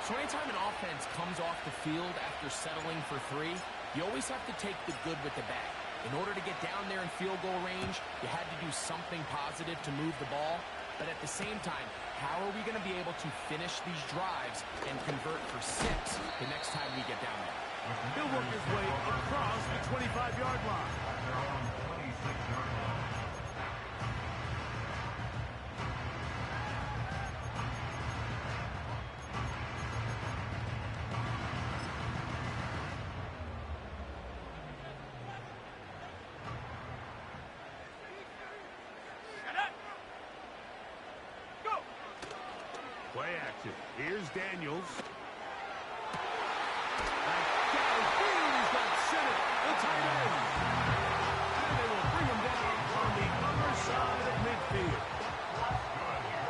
So anytime an offense comes off the field after settling for three, you always have to take the good with the bad. In order to get down there in field goal range, you had to do something positive to move the ball. But at the same time, how are we going to be able to finish these drives and convert for 6 the next time we get down there? He'll work his way across the 25-yard line. Their own 26-yard line. Play action. Here's Daniels. He's got Senate, the tight end. And they will bring him down on the other side of midfield.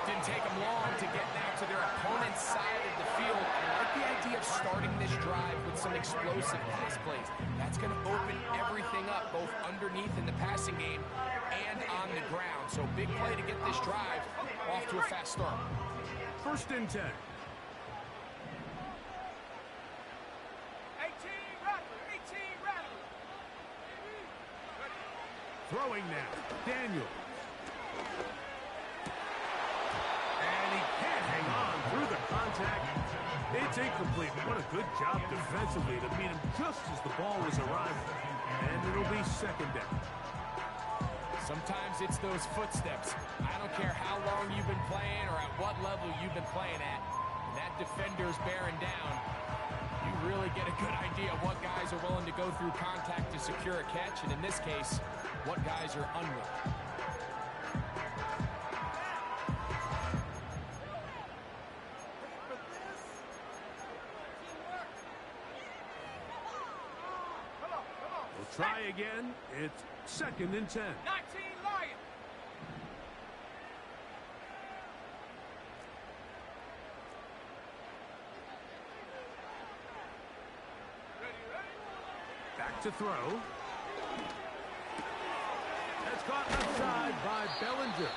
Didn't take them long to get now to their opponent's side of the field. I like the idea of starting this drive with some explosive pass plays. That's going to open everything up, both underneath in the passing game and on the ground. So big play to get this drive off to a fast start. First and 10. 18, Rattler. Throwing now. Daniel. And he can't hang on through the contact. It's incomplete. What a good job defensively to meet him just as the ball was arriving. And it'll be second down. Sometimes it's those footsteps. I don't care how long you've been playing or at what level you've been playing at. When that defender's bearing down, you really get a good idea of what guys are willing to go through contact to secure a catch, and in this case, what guys are unwilling. We'll try again. It's second and 10. 19, Lion. Back to throw. That's caught left side by Bellinger.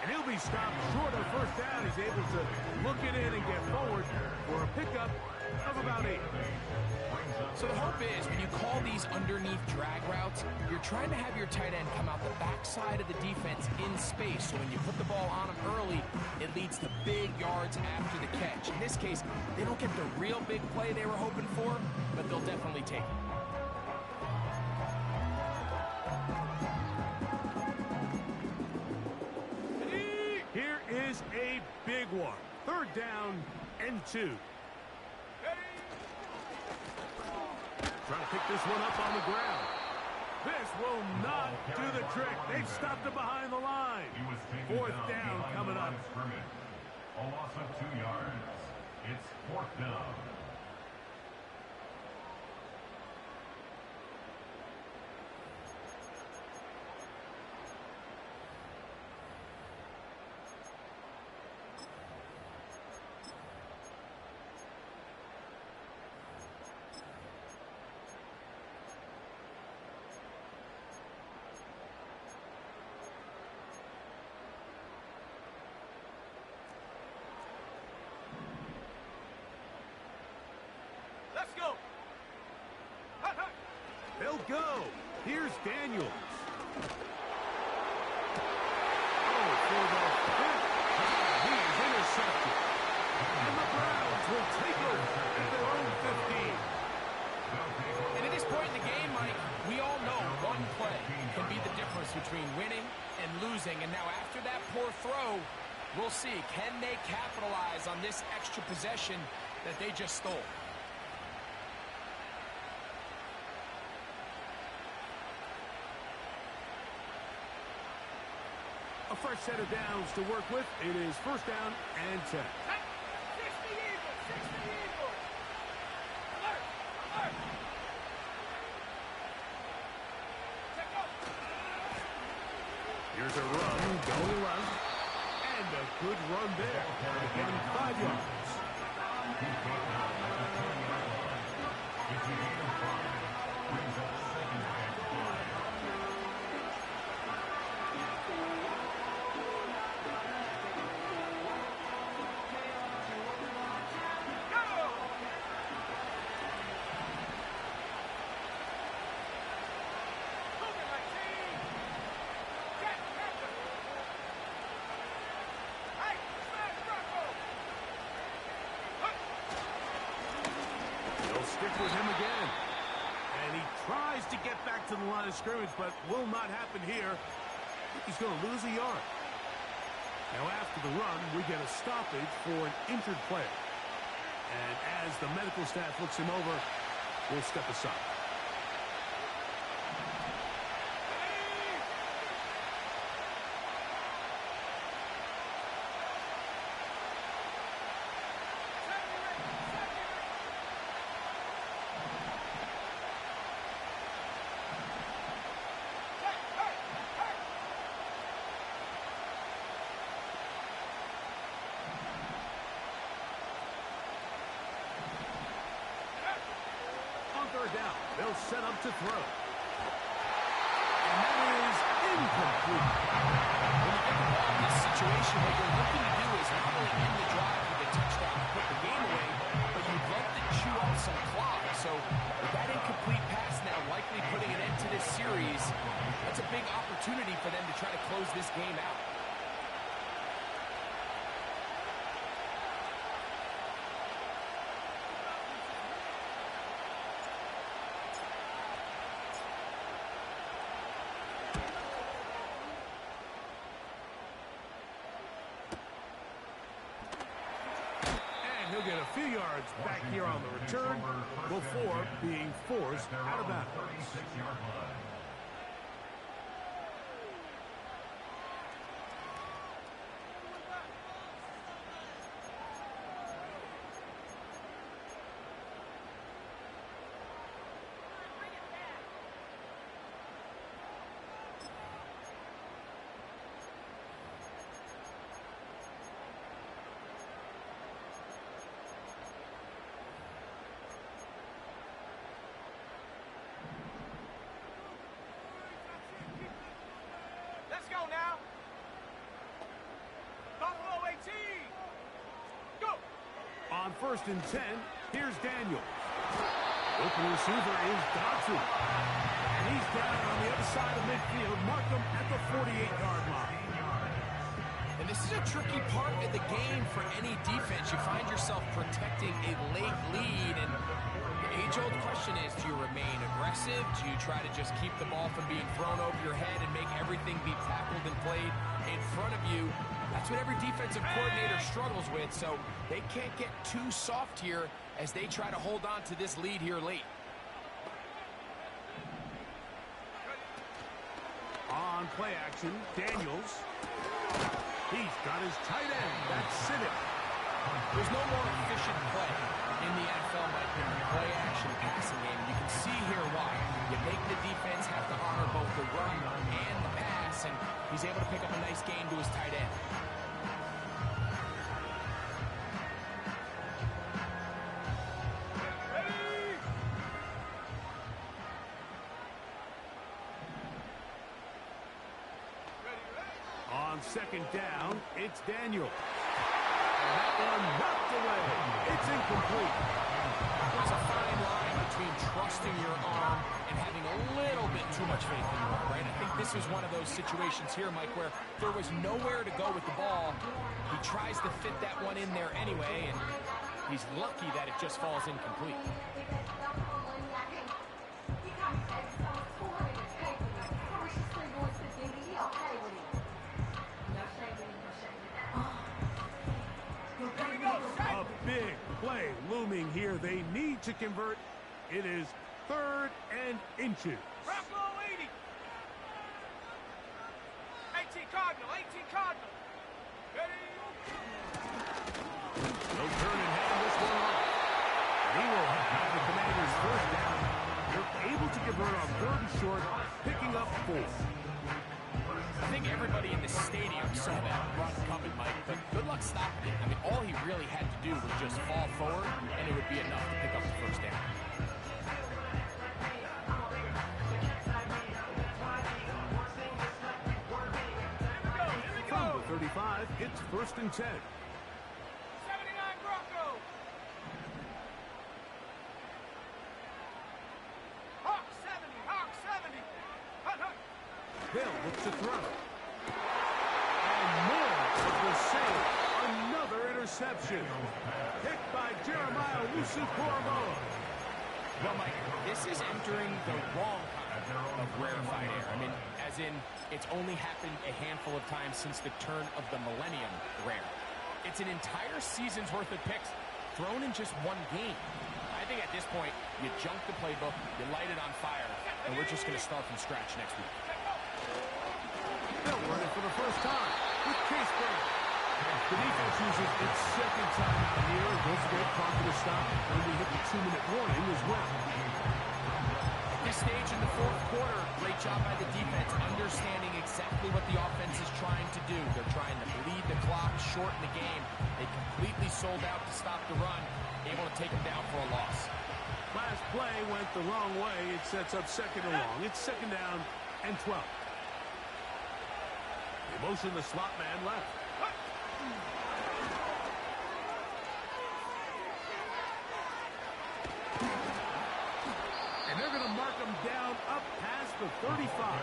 And he'll be stopped short of first down. He's able to look it in and get forward for a pickup of about 8. So the hope is when you call these underneath drag routes, you're trying to have your tight end come out the backside of the defense in space. So when you put the ball on him early, it leads to big yards after the catch. In this case, they don't get the real big play they were hoping for, but they'll definitely take it. Here is a big one. Third down and 2. Trying to pick this one up on the ground. This will not do the trick. They've stopped it behind the line. He was taken Fourth down behind coming the up. line of scrimmage. A loss of 2 yards. It's fourth down. Let's go. They'll go. Here's Daniels. Oh, for the fifth time, he is intercepted. And the Browns will take over at their own 15. And at this point in the game, Mike, we all know one play can be the difference between winning and losing. And now after that poor throw, we'll see, can they capitalize on this extra possession that they just stole? A fresh set of downs to work with. It is first down and 10. 60 Eagles. 60 Eagles. Alert. Alert. Check out. Here's a run going left. And a good run there. Again, 5 yards. brings up second and 5. They'll stick with him again. And he tries to get back to the line of scrimmage, but will not happen here. He's going to lose a yard. Now after the run, we get a stoppage for an injured player. And as the medical staff looks him over, we'll step aside. Down. They'll set up to throw. And that is incomplete. When you get the ball in this situation, what you're looking to do is not only end the drive with a touchdown to put the game away, but you'd love to chew off some clock. So with that incomplete pass now likely putting an end to this series, that's a big opportunity for them to try to close this game out. He'll get a few yards back here on the return before being forced out of bounds. 36-yard line. Let's go now. Buffalo 18. Go. On 1st and 10, here's Daniel. Open receiver is Dodson. And he's down on the other side of midfield. Mark him at the 48-yard line. And this is a tricky part of the game for any defense. You find yourself protecting a late lead, and the age-old question is, do you remain aggressive? Do you try to just keep the ball from being thrown over your head and make everything be tackled and played in front of you? That's what every defensive coordinator struggles with, so they can't get too soft here as they try to hold on to this lead here late. On play action, Daniels. He's got his tight end. That's Siddick. There's no more efficient play in the NFL, Mike, than the play-action passing game. You can see here why. You make the defense have to honor both the run and the pass, and he's able to pick up a nice gain to his tight end. On 2nd down, it's Daniel. And that one knocked away. It's incomplete. There's a fine line between trusting your arm and having a little bit too much faith in your arm, right? I think this is one of those situations here, Mike, where there was nowhere to go with the ball. He tries to fit that one in there anyway, and he's lucky that it just falls incomplete. A big play looming here. They need to convert. It is 3rd and inches. Buffalo 80. 18 Cardinal. 18 Cardinal. Ready. They'll turn and hand this one off. He will have the Commanders' 1st down. They're able to convert on 3rd and short, picking up 4. I think everybody in the stadium saw that run coming, Mike, but good luck stopping it. I mean, all he really had to do was just fall forward, and it would be enough to pick up the 1st down. 5, it's 1st and 10. 79 Broncos. Hawk 70. Hawk 70. Hut, hut. Hill looks to throw. And more of the same. Another interception. Picked by Jeremiah Wusu-Koramoah. Well, Mike, this is entering the wrong kind of rarefied air. I mean, as in, it's only happened a handful of times since the turn of the millennium rare. It's an entire season's worth of picks thrown in just one game. I think at this point, you junk the playbook, you light it on fire, and we're just going to start from scratch next week. They'll run it for the first time with Case Brown. The defense uses its second timeout here. Don't forget, clock to stop when we hit the 2-minute warning as well. At this stage in the fourth quarter, great job by the defense, understanding exactly what the offense is trying to do. They're trying to bleed the clock, shorten the game. They completely sold out to stop the run, able to take them down for a loss. Last play went the wrong way. It sets up 2nd and long. It's 2nd down and 12. They motion the slot man left. And they're going to mark him down up past the 35.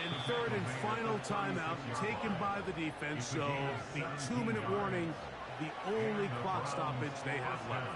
And 3rd and final timeout taken by the defense. So the 2-minute warning, the only clock stoppage they have left.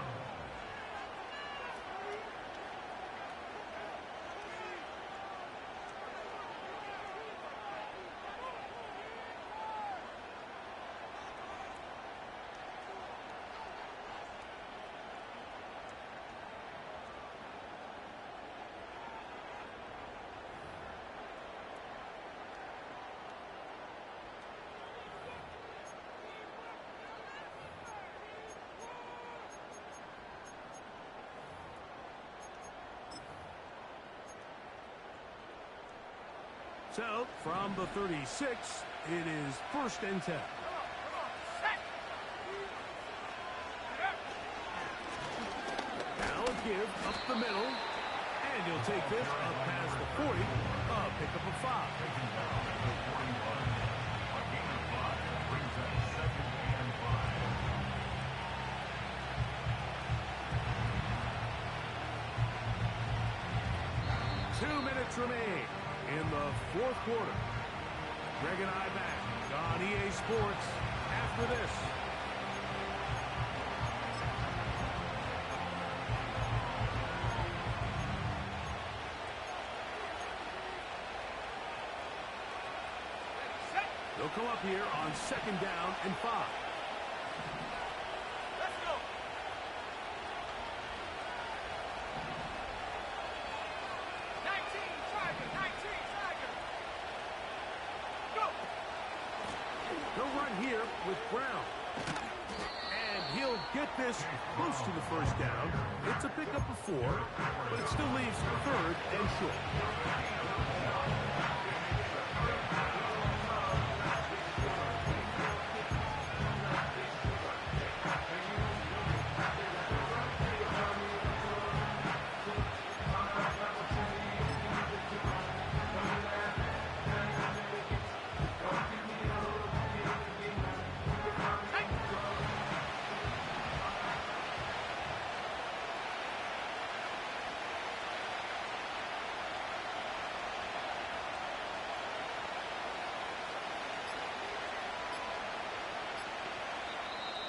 So, from the 36, it is 1st and 10. Now a give up the middle. And he'll take this up past the 40. Pick up a 5. Remain in the fourth quarter. Greg and I back on EA Sports after this. They'll come up here on 2nd down and 5. Here with Brown. And he'll get this close to the 1st down. It's a pickup of 4, but it still leaves 3rd and short.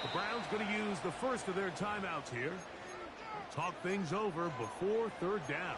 The Browns going to use the first of their timeouts here. Talk things over before 3rd down.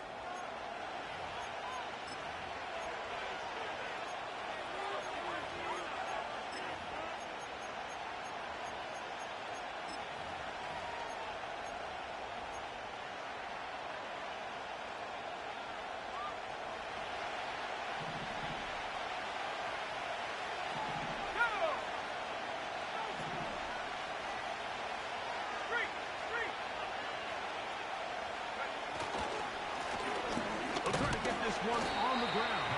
One on the ground.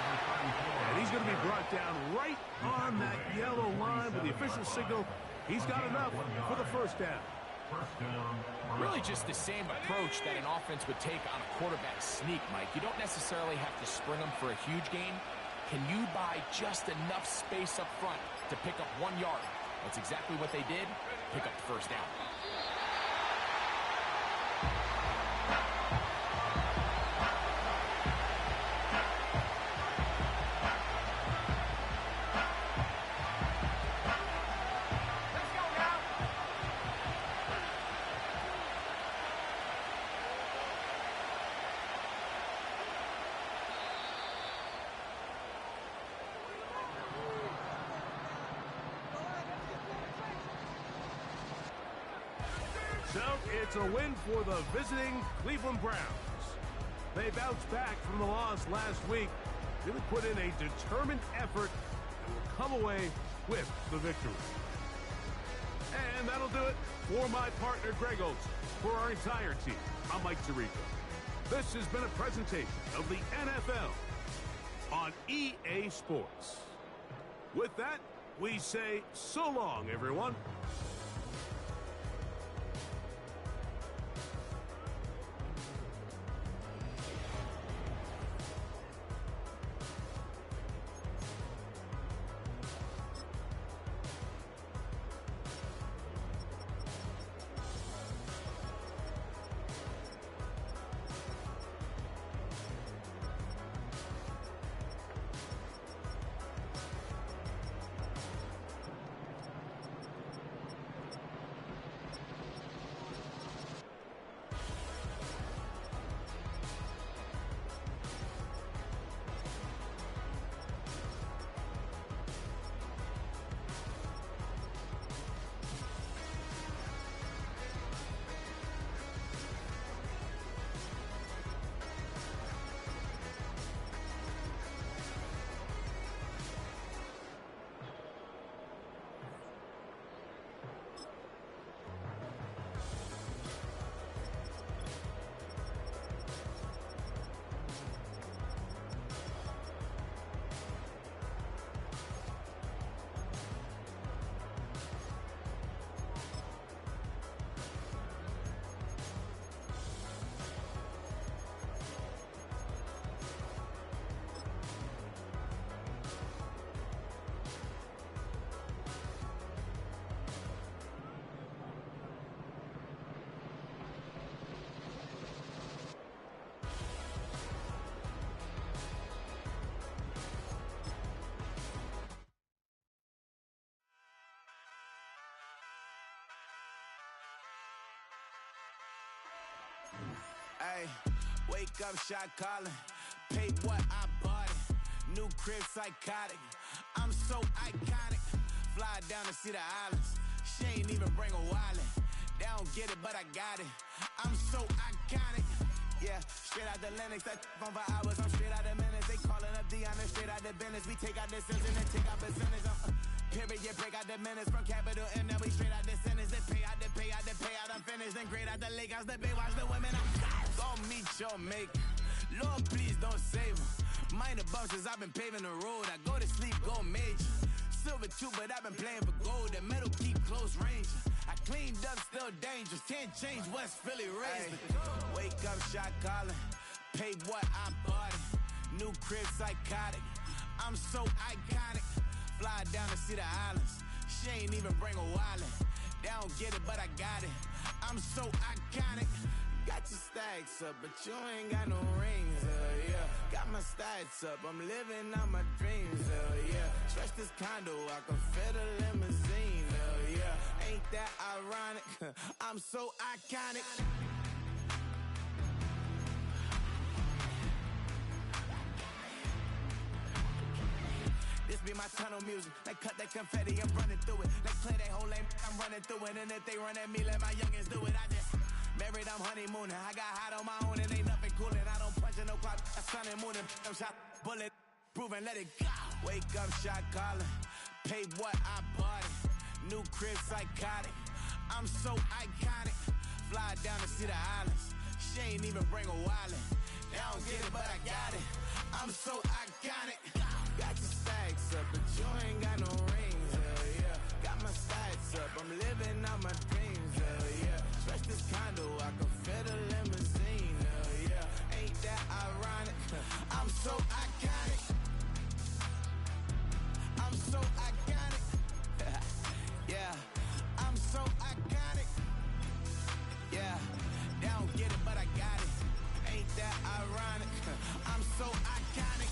And he's going to be brought down right on that yellow line with the official signal. He's got enough for the 1st down. Really just the same approach that an offense would take on a quarterback sneak, Mike. You don't necessarily have to spring them for a huge gain. Can you buy just enough space up front to pick up 1 yard? That's exactly what they did. Pick up the first down. So it's a win for the visiting Cleveland Browns. They bounced back from the loss last week, really put in a determined effort, and will come away with the victory. And that'll do it for my partner Greg Olson. For our entire team, I'm Mike Tirico. This has been a presentation of the NFL on EA Sports. With that, we say so long, everyone. Ay, wake up, shot calling. Paid what I bought it. New crib, psychotic. I'm so iconic. Fly down to see the islands. She ain't even bring a wallet. They don't get it, but I got it. I'm so iconic. Yeah, straight out the Lennox. That on for hours. I'm straight out the minutes. They calling up Dion and straight out the business. We take out the sins and then take out percentage. Period, break out the minutes from capital M. Now we straight out the sentence. They pay out the payout. I'm finished. Then grade out the lake house. The bay watch the women. I'm go meet your mate. Lord, please don't save them. Minor bumps as I've been paving the road. I go to sleep, go major. Silver too, but I've been playing for gold. The metal keep close range. I cleaned up, still dangerous. Can't change West Philly raised. Wake up, shot calling. Paid what I bought it. New crib, psychotic. I'm so iconic. Fly down to see the islands. She ain't even bring a wallet. They don't get it, but I got it. I'm so iconic. Got your stacks up, but you ain't got no rings, yeah. Got my stats up, I'm living out my dreams, yeah. Stretch this condo, I can fit a limousine, yeah. Ain't that ironic? I'm so iconic. This be my tunnel music. They cut that confetti, I'm running through it. They play that whole lane, I'm running through it. And if they run at me, let my youngins do it. I just married, I'm honeymooning. I got hot on my own, and ain't nothing coolin'. I don't punch in no clock, I sun and moon. I'm shot, bullet, proven, let it go. Wake up, shot calling. Paid what I bought it. New crib, psychotic. I'm so iconic. Fly down to see the islands. She ain't even bring a wallet. They don't get it, but I got it. I'm so iconic. Got your stacks up, but you ain't got no rings, yeah. Got my stats up, I'm living out my dreams, yeah. Stretch this condo, I can fit a limousine, yeah. Ain't that ironic? I'm so iconic. so iconic.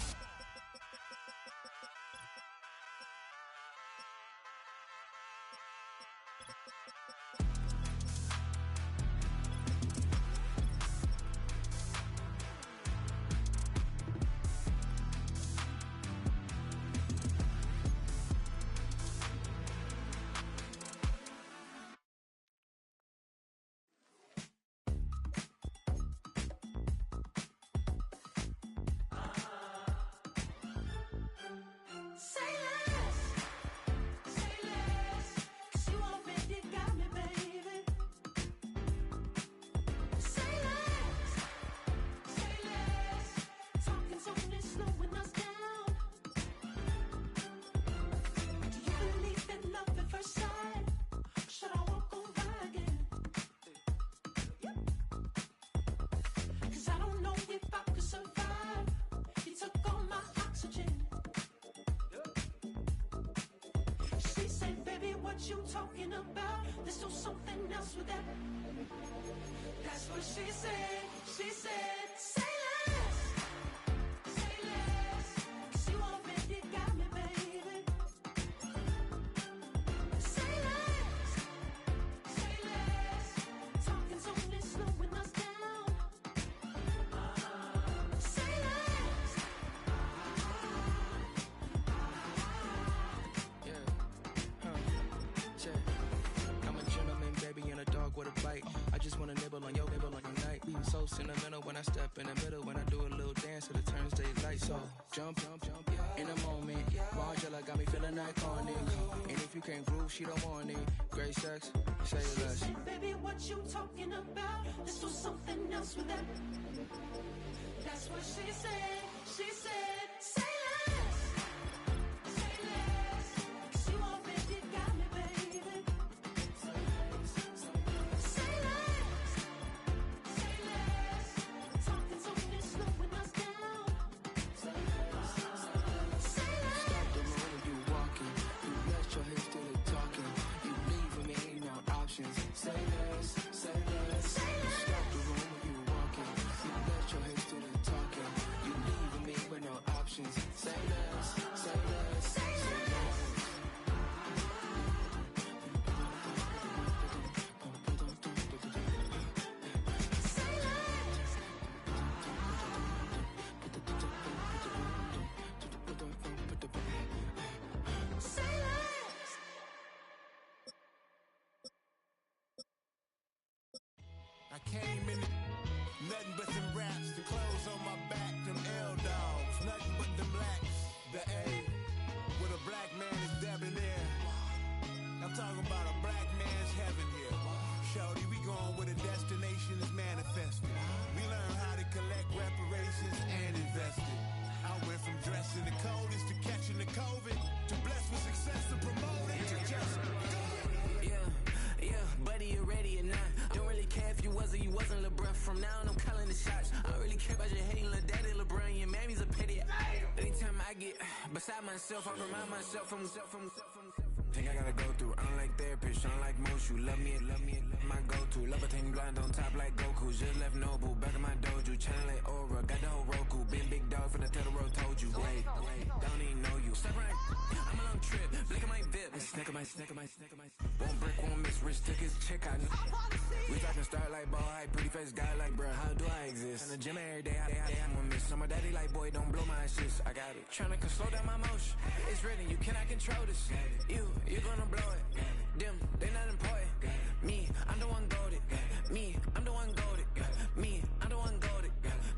Say less, 'cause you already got me, baby. Say less, talking's only slowing us down. Do you believe in love at first sight? Or should I walk on by again? 'Cause I don't know if I could survive. You took all my oxygen. She said, baby, what you talking about? Let's do something else with that. That's what she said. She said, say less, 'cause you already got me, baby. Say less, talking's only slowing us down. Say less. I'm a gentleman, baby, and a dog with a bite. I just wanna nibble on your night. Be so sentimental when I step in the middle. When I do a little dance, till it turns daylight. So jump, in a moment. Margella got me feeling iconic. And if you can't groove, she don't want it. Great sex, say She less. said, baby, what you talking about? Let's do something else with that. That's what she said. She said, say less, 'cause you already got me, baby. Say less, talking's only slowing us down. Say less. Stop the room when you walking. You rest your hips till they talking. You leaving me no options. Say less, say less. Stop the room when you walking. You rest your hips till they talking. You leaving me with no options. Say less, say less, say less. Say less. I came in nothing but them raps, the clothes on my back, them L dogs, nothing but them blacks. The A with a black man is debonair. I'm talking about a black man's heaven here. Shorty, we going where the destination is manifested. We learn how to collect reparations and invest it. I went from dressing the coldest to catching the COVID to blessed with success to promote it to just go. Yeah, buddy, you ready or not? Don't really care if you was or you wasn't LeBron. From now on, I'm calling the shots. I don't really care about your hating little daddy LeBron. Your mammy's a pity. Anytime I get beside myself, I remind myself from Think I gotta go through. I don't like therapists, I don't like most. You love me, my go-to. Love a thing blind on top like Goku. Just left Noble, back in my dojo. Channel like Aura, got the whole Roku. Been big dog from the Tether Road, told you. Wait, don't even know you. Step right, I'm a long trip. Blick at my VIP. Snack of my. Won't break, won't miss. Rich took his check, I know. We talking start like ball hype, pretty face guy like bruh. How do I exist? In the gym every day, I'm gonna miss. So my daddy like, boy, don't blow my shit. I got it. Tryna slow down my motion. It's written, you cannot control this. You gonna blow it. Them, they not important. Me, I'm the one goated. Me, I'm the one goated. Me, I'm the one goated.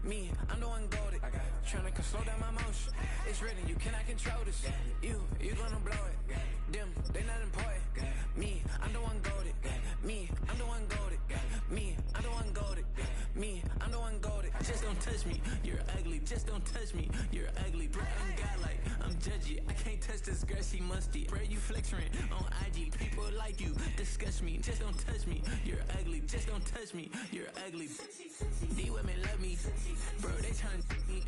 Me, I'm the one goated. Tryna slow down my motion. It's written, you cannot control this. You gonna blow it. Them, they not important. Me, I'm the one goated. Me, I'm the one goated. Me, I'm the one goated. Me, I'm the one goated. Just don't touch me, you're ugly. Just don't touch me, you're ugly. Bro, I'm godlike, I'm judgy. I can't touch this girl, she musty. Bro, you flexing on IG. People like you disgust me. Just don't touch me, you're ugly. Just don't touch me, you're ugly. These women love me, bro. They tryna me.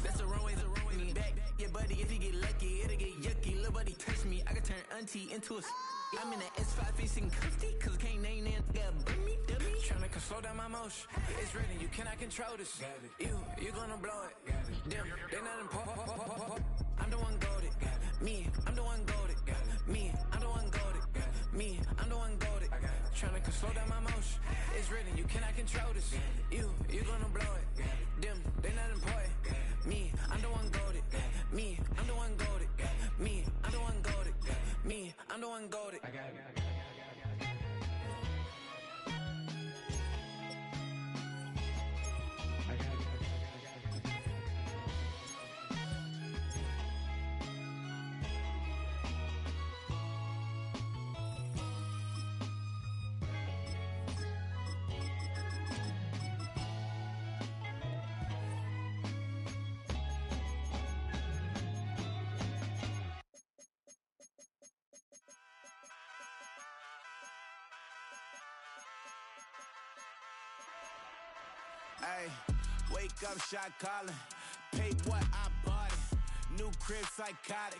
That's the wrong way, me back. Yeah, buddy, if you get lucky, it'll get yucky. Little nobody touch me. I could turn auntie into a. I'm in the S5 facing cuffy, cause can't name that dummy. Tryna slow down my motion. It's written, you cannot control this. You gonna blow it. Them, they not important. I'm the one goaded. Me, I'm the one goaded. Me, I'm the one goaded. Me, I'm the one goaded. Tryna slow down my motion. It's written, you cannot control this. You gonna blow it. Them, they not important. Me, I'm the one goaded. Me, I'm the one goaded. Me, I'm the one goaded. Me, I'm the one goaded. I got it. Hey, wake up, shot calling. Paid what I bought it. New crib, psychotic.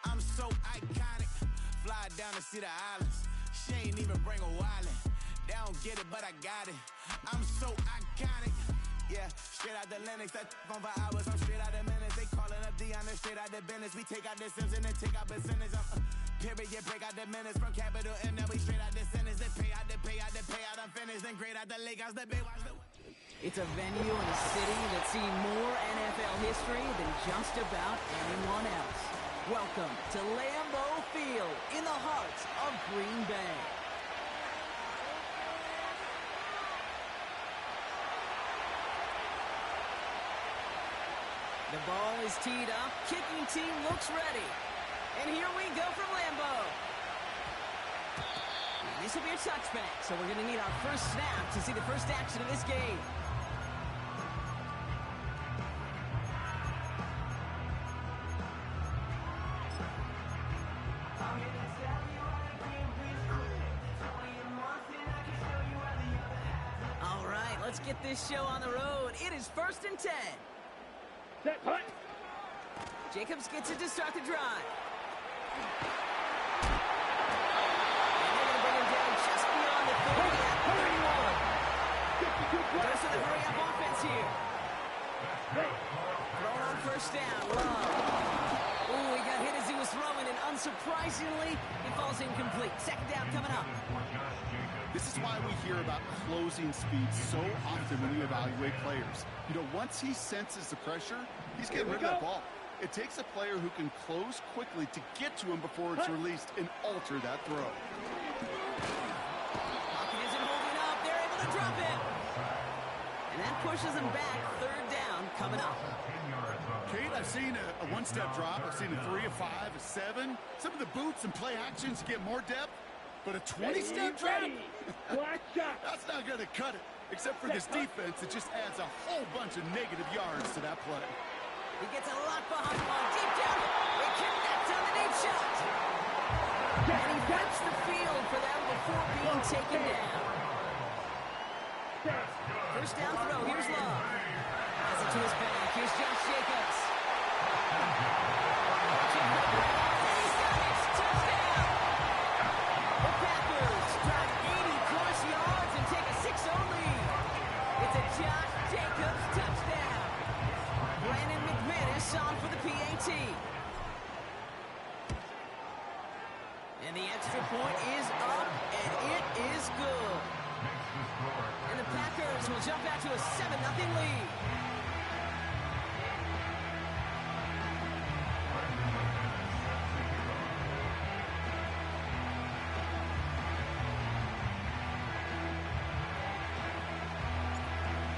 I'm so iconic. Fly down to see the islands. She ain't even bring a wallet. They don't get it, but I got it. I'm so iconic. Yeah, straight out the Lennox. That on for hours. I'm straight out the minutes. They calling up Dion, straight out the business. We take out the Sims and then take out percentage. Period, break out the minutes from capital M. Now we straight out the sentence. They pay out the payout. I'm finished. Then grade out the Lakers. The big watch the. It's a venue in a city that's seen more NFL history than just about anyone else. Welcome to Lambeau Field in the heart of Green Bay. The ball is teed up. Kicking team looks ready. And here we go from Lambeau. This will be a touchback, so we're going to need our first snap to see the first action of this game. All right, let's get this show on the road. It is 1st and 10. Set, punt. Jacobs gets it to start the drive. Goes to the hurry-up offense here. Thrown on first down. Love. Ooh, he got hit as he was throwing, and unsurprisingly, he falls incomplete. Second down coming up. This is why we hear about closing speed so often when you evaluate players. You know, once he senses the pressure, he's getting rid of that ball. It takes a player who can close quickly to get to him before it's released and alter that throw. Pocket isn't holding up. They're able to drop it. And that pushes him back. Third down coming up. Kate, I've seen a one-step drop. I've seen a 3, a 5, a 7. Some of the boots and play actions get more depth. But a 20-step drop? That's not going to cut it. Except for this defense that just adds a whole bunch of negative yards to that play. He gets a lot behind one. Deep down. They connect on the deep shot. And he rips the field for them before being taken down. First down throw. Here's Love. Has it to his back. Here's Josh Jacobs. He's got it. Touchdown. The Packers drive 80-plus yards and take a 6-0 lead. It's a Josh Jacobs touchdown. Brandon McManus on for the PAT. And the extra point is up, and it is good. And the Packers will jump out to a 7-0 lead.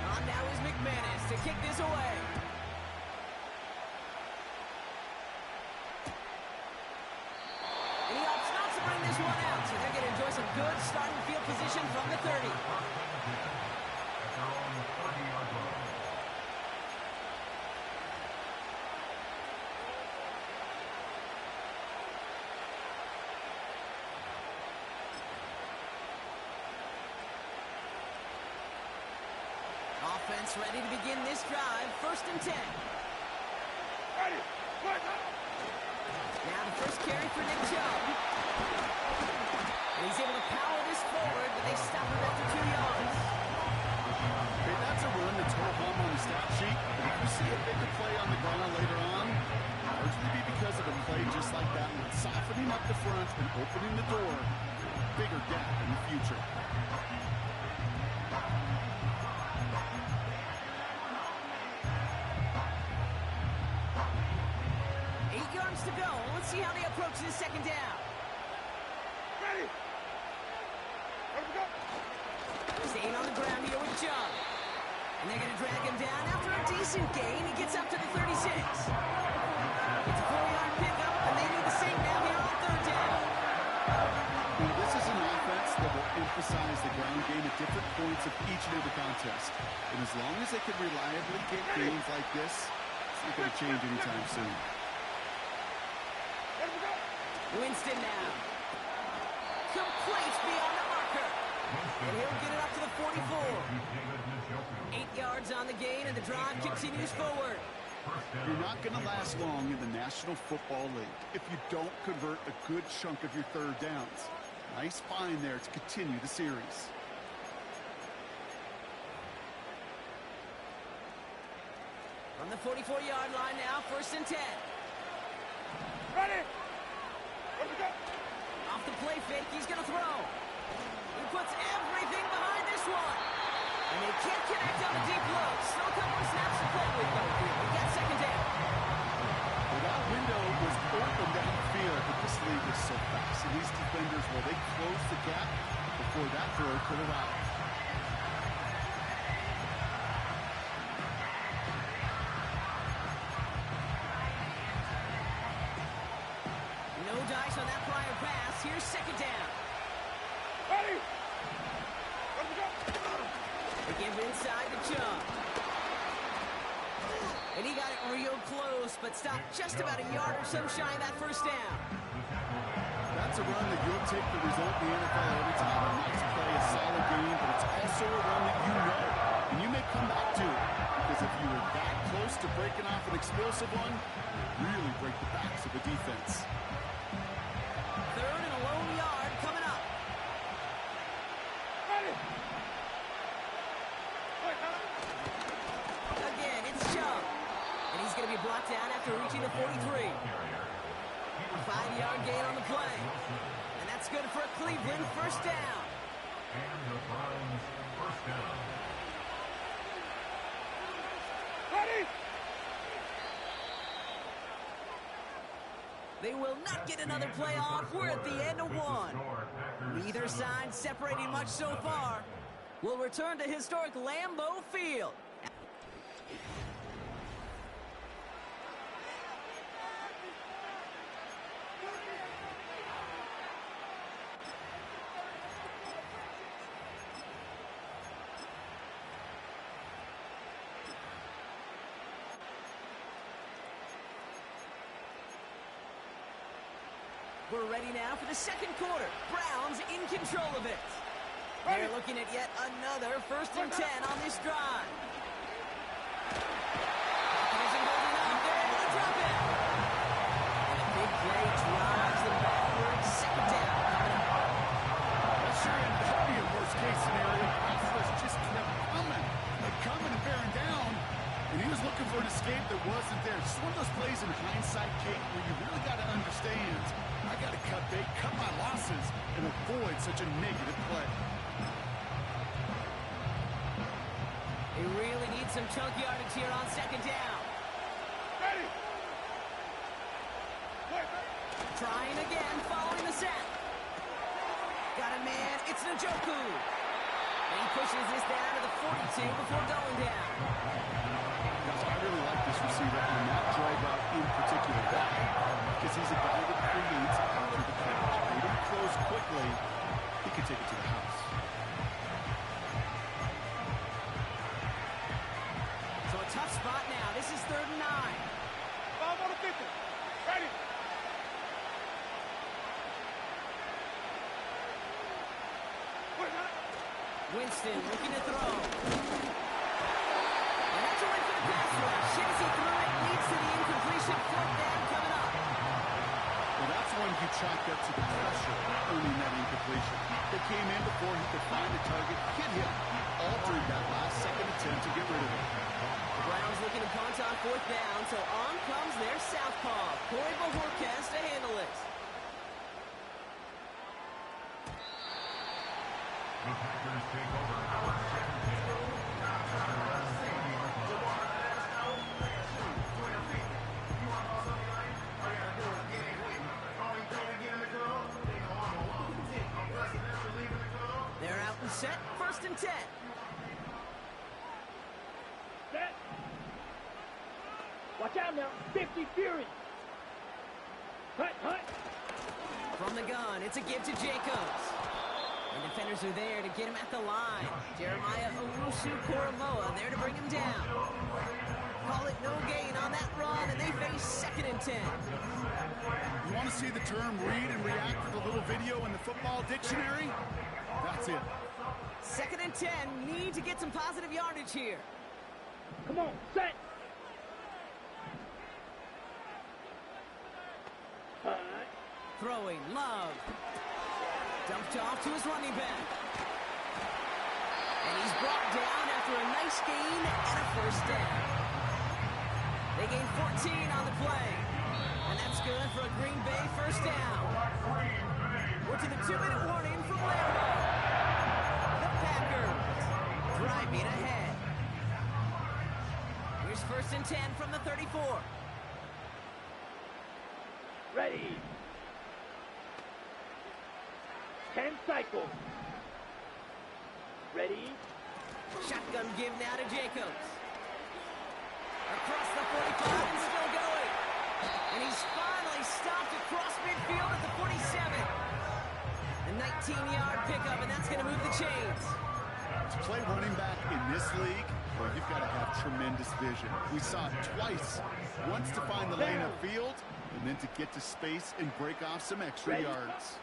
On now is McManus to kick this away. And he opts not to bring this one out, so they're going to enjoy some good starting field position from the 30. Offense ready to begin this drive. 1st and 10. Ready. Now the first carry for Nick Chubb. And he's able to power this forward, but they stop him after 2 yards. Okay, that's a run that's hard home on the stat sheet. But if you see a bigger play on the ground later on, largely be because of a play just like that one, softening up the front and opening the door. Bigger gap in the future. To go. Let's see how they approach this second down. Ready. Here we go. Staying on the ground here with Chubb. And they're going to drag him down after a decent gain. He gets up to the 36. It's a 4-yard pickup, and they need the same now here on third down. Well, this is an offense that will emphasize the ground game at different points of each and every contest. And as long as they can reliably get gains like this, it's not going to change anytime soon. Winston now. Complete beyond the marker. And he'll get it up to the 44. 8 yards on the gain, and the drive continues forward. You're not going to last long in the National Football League if you don't convert a good chunk of your third downs. Nice find there to continue the series. From the 44-yard line now, 1st and 10. Ready. Off the play fake, he's going to throw. He puts everything behind this one. And they can't connect on the deep low. Still a couple of snaps to play with, though. We got second down. Well, that window was open down the field, but this league is so fast. And these defenders, well, they closed the gap before that throw could arrive. No dice on that prior pass. Here's second down. Ready. Here we go. They give inside to Chubb. And he got it real close, but stopped just about a yard or so shy of that first down. That's a run that you'll take the result in the NFL every time. A nice play, a solid game, but it's also a run that you know, and you may come back to it. Because if you were that close to breaking off an explosive one, really break the backs of the defense. 3rd and a lone yard coming up. Ready. Again, it's Chubb. And he's going to be brought down after reaching the 43. A 5-yard gain on the play. And that's good for a Cleveland first down. And the Browns first down. Ready. They will not get another play off. We're at the end of one. Neither side separating much so far. We'll return to historic Lambeau Field. We're ready now for the second quarter. Browns in control of it. They're looking at yet another 1st and 10 on this drive. Isn't holding up. They're able to drop it. And a big play drives them backwards. Second down coming up. That sure ended up being a worst-case scenario. Pass just kept coming. Like coming and bearing down. And he was looking for an escape that wasn't there. Just one of those plays in hindsight, Kate, where you really got to understand, I got to cut bait, cut my losses, and avoid such a negative play. They really need some chunk yardage here on second down. Ready. Trying again, following the set. Got a man, it's Njoku. And he pushes this down to the 42 before going down. Guys, I really like this receiver on that drag route in particular. Why? Because he's a guy that creates after the catch. Get him close quickly, he can take it to the house. So a tough spot now. This is 3rd and 9. 5 on the 50. Ready. Winston looking to throw. And that's a win for the pass rush. As he threw it, leads to the incompletion. 4th down coming up. fourth down, so on comes their southpaw, Corey Bajorquez, to handle it. The Packers take over our second kick. They're out and set, 1st and 10. Set. Watch out now. 50 Fury. Hut, hut. From the gun, it's a give to Jacobs. And defenders are there to get him at the line. Jeremiah Owusu-Koramoah there to bring him down. Call it no gain on that run, and they face 2nd and 10. You want to see the term read and react with a little video in the football dictionary? That's it. 2nd and 10, need to get some positive yardage here. Come on, set. Throwing, Love. Dumped off to his running back. And he's brought down after a nice gain and a 1st down. They gain 14 on the play. And that's good for a Green Bay 1st down. We're to the 2-minute warning from Lambeau. The Packers driving ahead. Here's 1st and 10 from the 34. Ready. 10 cycles. Ready. Shotgun give now to Jacobs. Across the 45 and still going. And he's finally stopped across midfield at the 47. A 19-yard pickup, and that's going to move the chains. To play running back in this league, well, you've got to have tremendous vision. We saw it twice. Once to find the lane upfield, and then to get to space and break off some extra yards.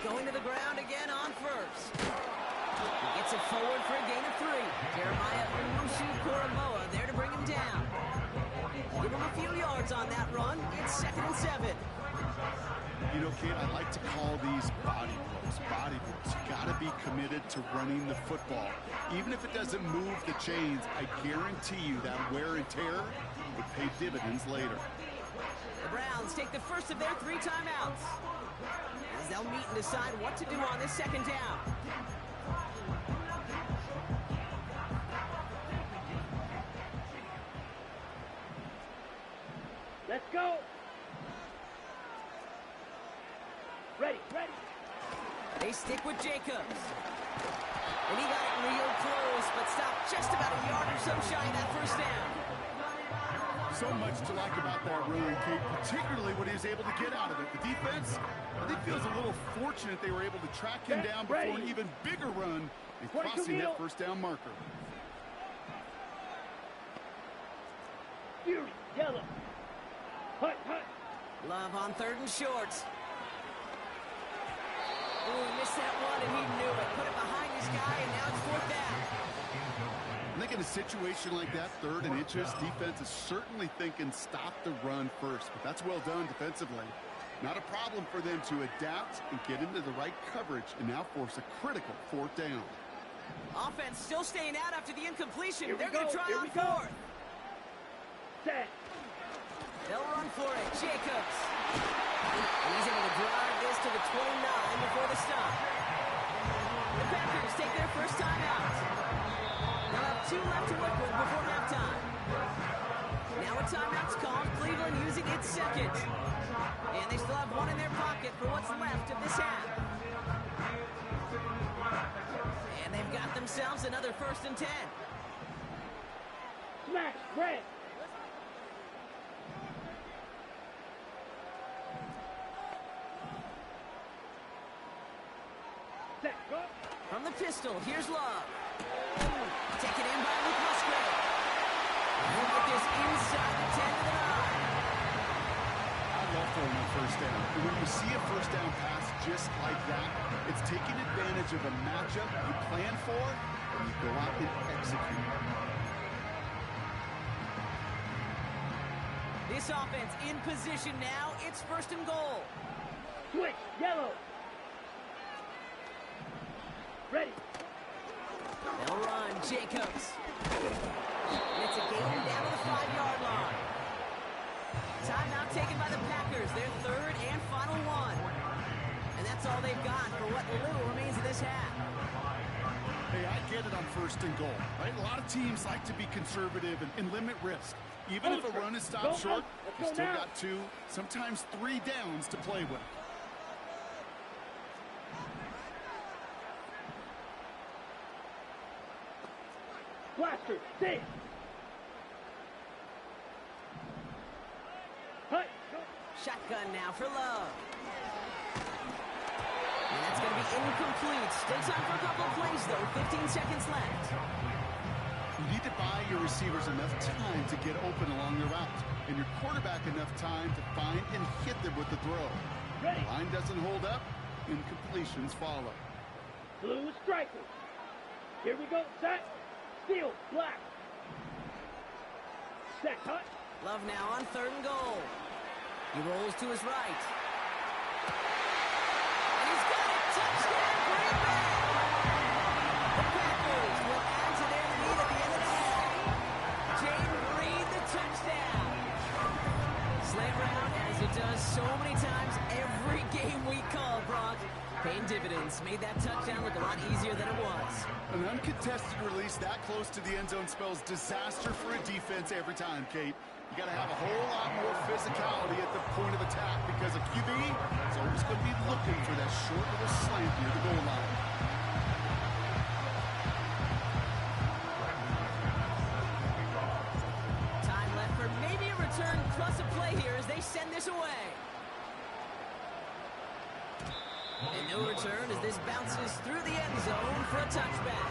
Going to the ground again on 1st. He gets it forward for a gain of 3. Jeremiah Owusu-Koramoah there to bring him down. Give him a few yards on that run. It's 2nd and 7. You know, Kate, I like to call these body blows. Body blows. You got to be committed to running the football. Even if it doesn't move the chains, I guarantee you that wear and tear would pay dividends later. The Browns take the first of their 3 timeouts, as they'll meet and decide what to do on this 2nd down. Let's go. Ready, ready. They stick with Jacobs. And he got it real close, but stopped just about a yard or so shy of that 1st down. So much to like about that run, Kate, particularly what he was able to get out of it. The defense, I think, feels a little fortunate they were able to track him down before an even bigger run and crossing that 1st down marker. Fury, yellow. Hut, hut. Love on 3rd and short. Oh, he missed that one, and he knew it. Put it behind his guy, and now it's 4th down. I think in a situation like that, 3rd and inches, defense is certainly thinking stop the run first. But that's well done defensively. Not a problem for them to adapt and get into the right coverage and now force a critical 4th down. Offense still staying out after the incompletion. Here we They're going to go, try here on we go. 4th. Set. They'll run for it. Jacobs. And he's able to drive this to the 29 before the stop. The Packers take their first time out. They'll have 2 left to work with before halftime. Now a timeout's called. Cleveland using its 2nd. And they still have 1 in their pocket for what's left of this half. And they've got themselves another 1st and 10. Smash, red. Set, go. From the pistol, here's Love. Taken in by Luke Musgrave. He'll get this inside the 10 to the 9. I love throwing a 1st down. And when you see a 1st down pass just like that, it's taking advantage of a matchup you plan for, and you go out and execute. This offense in position now. It's 1st and goal. Switch, yellow. Ready. They'll run. Jacobs. And it's a gain down to the 5-yard line. they've got for what little remains of this half. Hey, I get it on 1st and goal, right? A lot of teams like to be conservative and limit risk. Even if a run is stopped short, you still got 2, sometimes 3 downs to play with. Blaster, stay. Hey, go. Shotgun now for Love. And that's going to be incomplete. Still time for a couple of plays, though. 15 seconds left. You need to buy your receivers enough time to get open along the route, and your quarterback enough time to find and hit them with the throw. Ready. The line doesn't hold up, incompletions follow. Blue striker. Here we go. Set. Steal. Black. Set. Cut. Love now on 3rd and goal. He rolls to his right. And he's got it. Touchdown, Green Bay. The Packers will add to their lead at the end of the half. Jaden Reed, the touchdown. Slam round as it does so many times every game we call, Brock. Paying dividends. Made that touchdown look a lot easier than it was. An uncontested release that close to the end zone spells disaster for a defense every time, Kate. You got to have a whole lot more physicality at the point of attack because a QB is always going to be looking for that short little slant near the goal line. Time left for maybe a return plus a play here as they send this away. And no return as this bounces through the end zone for a touchback.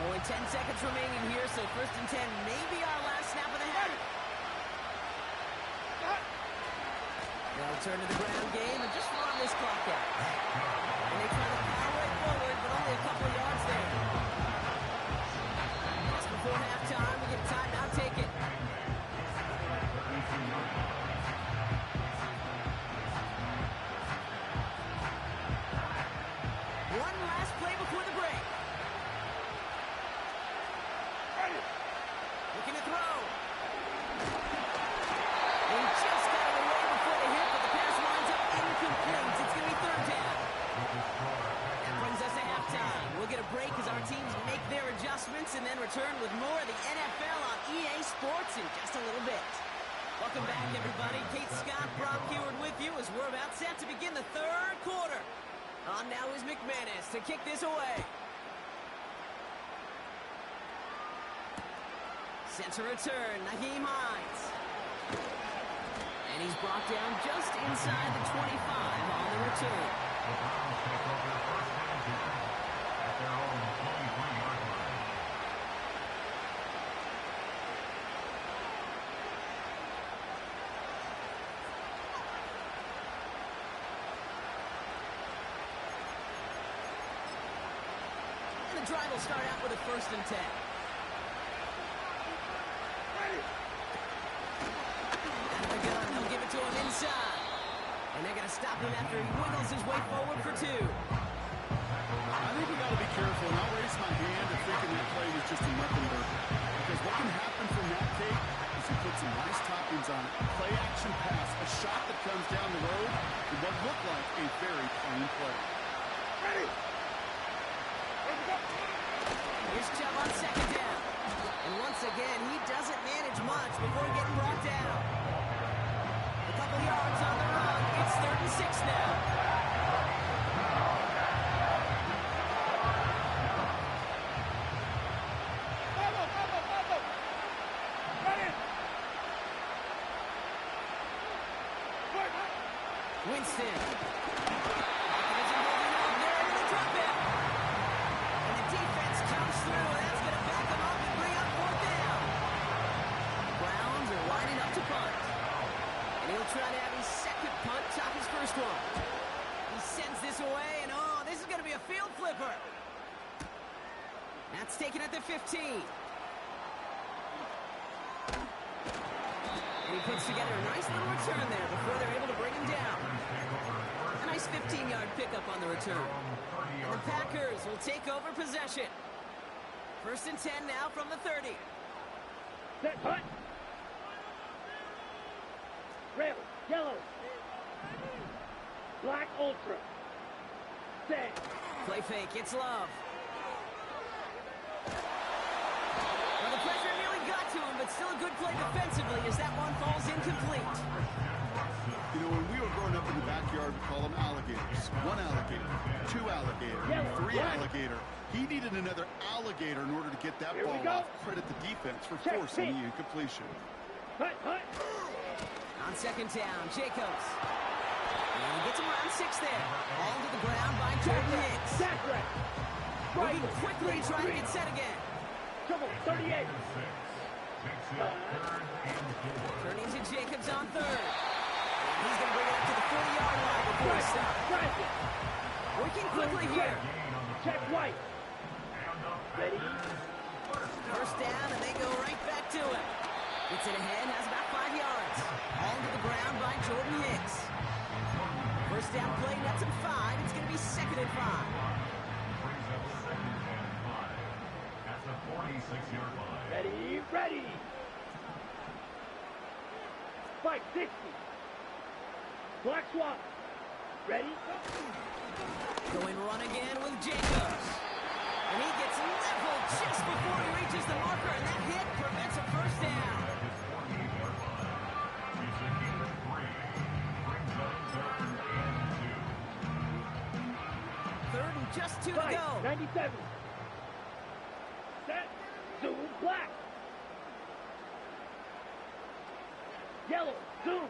Only 10 seconds remaining here, so 1st and 10 may be our last snap of the half. They'll turn to the ground game and just run this clock out. And they try to power way forward, but only a couple of yards there. Just before halftime, we get time now, take it. One last play before the break. Looking to throw. He just got it away before the hit, but the pass winds up incomplete. It's going to be 3rd down. That brings us to halftime. We'll get a break as our teams make their adjustments and then return with more of the NFL on EA Sports in just a little bit. Welcome back, everybody. Kate Scott, Brock Heward with you as we're about set to begin the 3rd quarter. On now is McManus to kick this away. Center return, Naheem Hines. And he's brought down just inside the 25 on the return. The Browns take over 1st and 10 at their own 23-yard line. And the drive will start out with a 1st and 10. They'll give it to him inside. And they're going to stop him after he wiggles his way forward for 2. I think we got to be careful, and I'll raise my hand at thinking that play was just a nothing burger. Because what can happen from that, Kate, is you put some nice toppings on it. A play action pass, a shot that comes down the road, and what looked like a very clean play. Ready. Here's Chubb on 2nd down. And once again, he doesn't manage much before getting brought down. A couple yards on the run. It's 3rd and 6 now. Winston. Optimism holding on there in the drop it. And the defense comes through, and that's going to back them up and bring up 4th down. Browns are lining up to punt. And he'll try to have his 2nd punt top his 1st one. He sends this away, and oh, this is going to be a field flipper. That's taken at the 15. And he puts together a nice little return there before they're able to bring him down. A nice 15-yard pickup on the return. And the Packers will take over possession. 1st and 10 now from the 30. Set. Cut. Rail. Yellow. Black Ultra. Set. Play fake, it's Love. Well, the pressure nearly got to him, but still a good play defensively as that one falls incomplete. You know, when we were growing up in the backyard, we call them alligators. One alligator, two alligator, three alligator. He needed another alligator in order to get that ball off. Credit the defense for forcing the incompletion. Hut, hut. On second down, Jacobs. And he gets him around 6 there. Ball to the ground by Jordan Hicks. Moving quickly, trying to get set again. Trouble, 38. Turning to Jacobs on third. He's going to bring it up to the 40-yard line before he stops. Working quickly here. Check White. Ready? First down, and they go right back to it. Gets it ahead, has about 5 yards. All to the ground by Jordan Hicks. First down play, nets him 5. It's going to be second and 5. Brings up second and 5. That's a 46-yard line. Ready, ready. 560. Black Swamp. Ready? Going run again with Jacobs. And he gets leveled just before he reaches the marker, and that hit prevents a first down. Third and just 2 to go. 97. Set. Zoom. Black. Yellow. Zoom.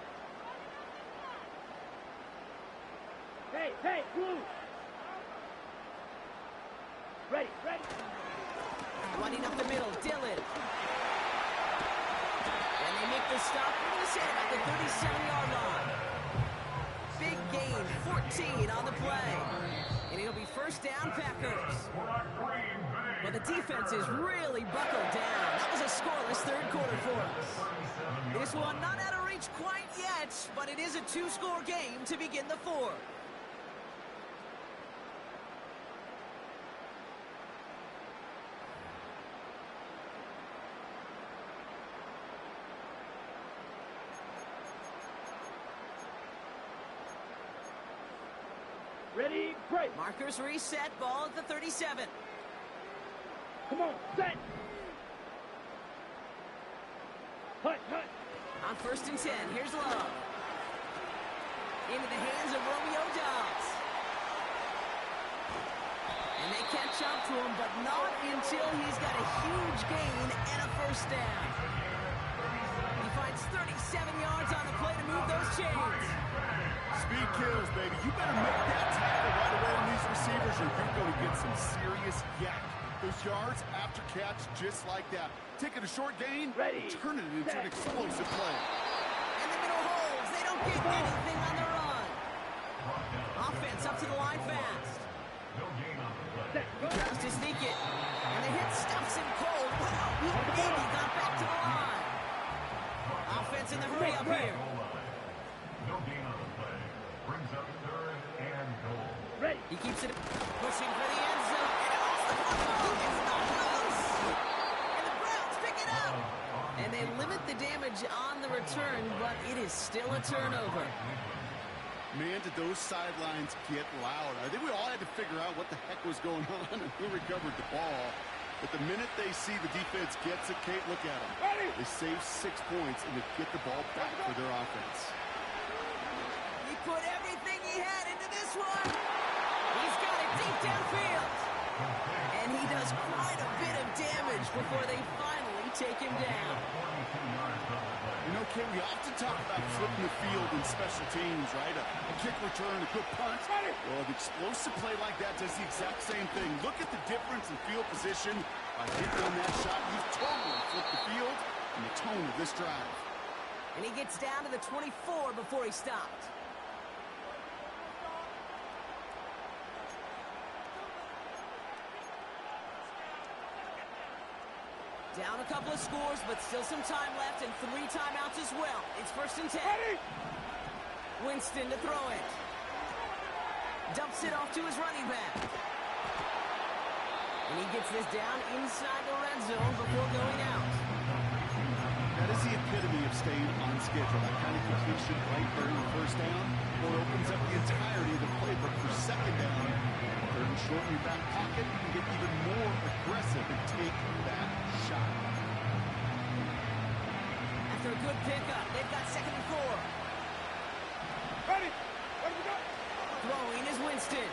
Hey, hey, blue. Ready, ready. Running up the middle, Dillon. And they make the stop. We're going to say about the 37-yard line. Big gain, 14 on the play. And it'll be first down, Packers. But the defense is really buckled down. That was a scoreless third quarter for us. This one not out of reach quite yet, but it is a 2-score game to begin the fourth. Ready, break. Markers reset, ball at the 37. Come on, set. Hut, hut. On first and 10, here's Love. Into the hands of Romeo Dobbs. And they catch up to him, but not until he's got a huge gain and a first down. He finds 37 yards on the play to move those chains. Speed kills, baby. You better make that tackle right away on these receivers or you're going to get some serious yak. Those yards after catch just like that. Taking a short gain, turning it into an explosive play. In the middle holes, they don't get anything on the run. Offense up to the line fast. He tries to sneak it. And the hit stuffs him cold. Wow, he maybe got back to the line. Offense in the hurry up here. No gain on the play. Brings up third and goal. Ready. He keeps it pushing for the end zone. And it's not close. And the Browns pick it up. And they limit the damage on the return, but it is still a turnover. Man, did those sidelines get loud. I think we all had to figure out what the heck was going on and who recovered the ball. But the minute they see the defense gets it, Kate, look at them. They save 6 points and they get the ball back for their offense. He put everything he had into this one. He's got it deep downfield. And he does quite a bit of damage before they finally take him down. You know, Kate, we often talk about flipping the field in special teams, right? A kick return, a good punt. Well, an explosive play like that does the exact same thing. Look at the difference in field position by hitting on that shot. He's totally flipped the field and the tone of this drive. And he gets down to the 24 before he stopped. Down a couple of scores, but still some time left and 3 timeouts as well. It's first and 10. Winston to throw it. Dumps it off to his running back. And he gets this down inside the red zone before going out. That is the epitome of staying on schedule. That kind of completion right during the first down, or opens up the entirety of the playbook for second down. Third and short in your back pocket, you can get even more aggressive and take that shot. After a good pickup, they've got 2nd and 4. Ready? Ready to go? Throwing is Winston.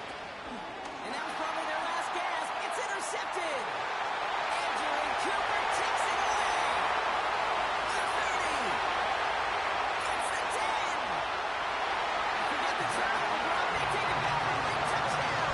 And that was probably their last gasp. It's intercepted. Andrew Cooper takes it away. The 30. It's the 10. Forget the turnover, Brock. They take it back for a big touchdown.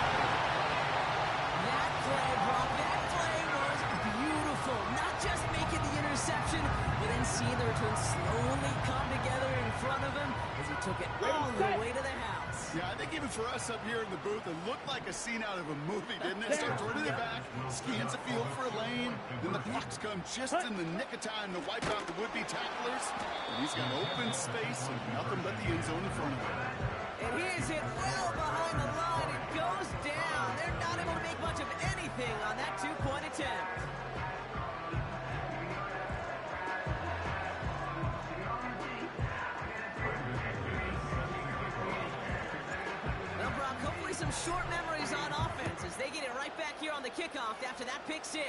That play, Brock, that play was beautiful. Not just making the interception, but then seeing the return slowly come together in front of him as he took it all the way to the house. Yeah, I think even for us up here in the booth, it looked like a scene out of a movie, didn't it? Starts running it back, scans the field for a lane, then the blocks come just in the nick of time to wipe out the would-be tacklers. And he's got open space and nothing but the end zone in front of him. And he is hit well behind the line. It goes down. They're not able to make much of anything on that 2-point attempt. Hopefully some short memories on offense as they get it right back here on the kickoff after that pick 6.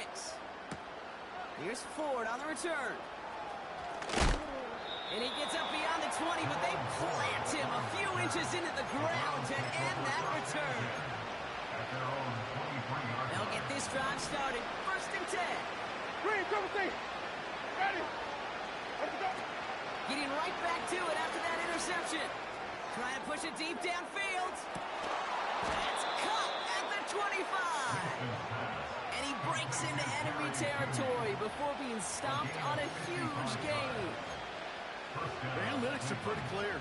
Here's Ford on the return. And he gets up beyond the 20, but they plant him a few inches into the ground to end that return. They'll get this drive started. 1st and 10. Green, double team. Ready? Let's go. Getting right back to it after that interception. Trying to push it deep downfield. It's caught at the 25. And he breaks into enemy territory before being stopped on a huge gain. The analytics are pretty clear.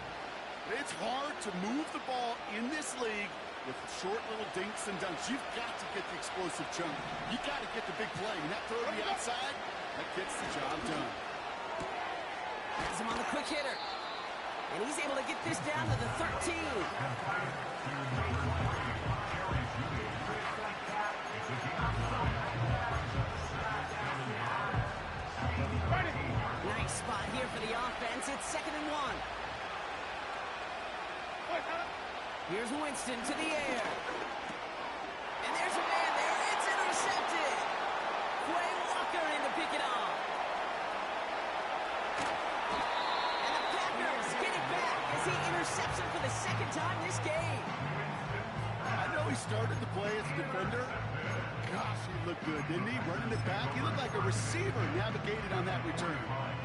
It's hard to move the ball in this league with short little dinks and dunks. You've got to get the explosive chunk. You got to get the big play. And that throw to the outside, that gets the job done. Has him on the quick hitter. And he's able to get this down to the 13. Nice spot here for the offense. It's 2nd and 1. Here's Winston to the air. And there's a man there. It's intercepted. Quay Walker in to pick it off. And the Packers get it back as he intercepts him for the 2nd time this game. I know he started to play as a defender. Gosh, he looked good, didn't he? Running it back, he looked like a receiver navigated on that return.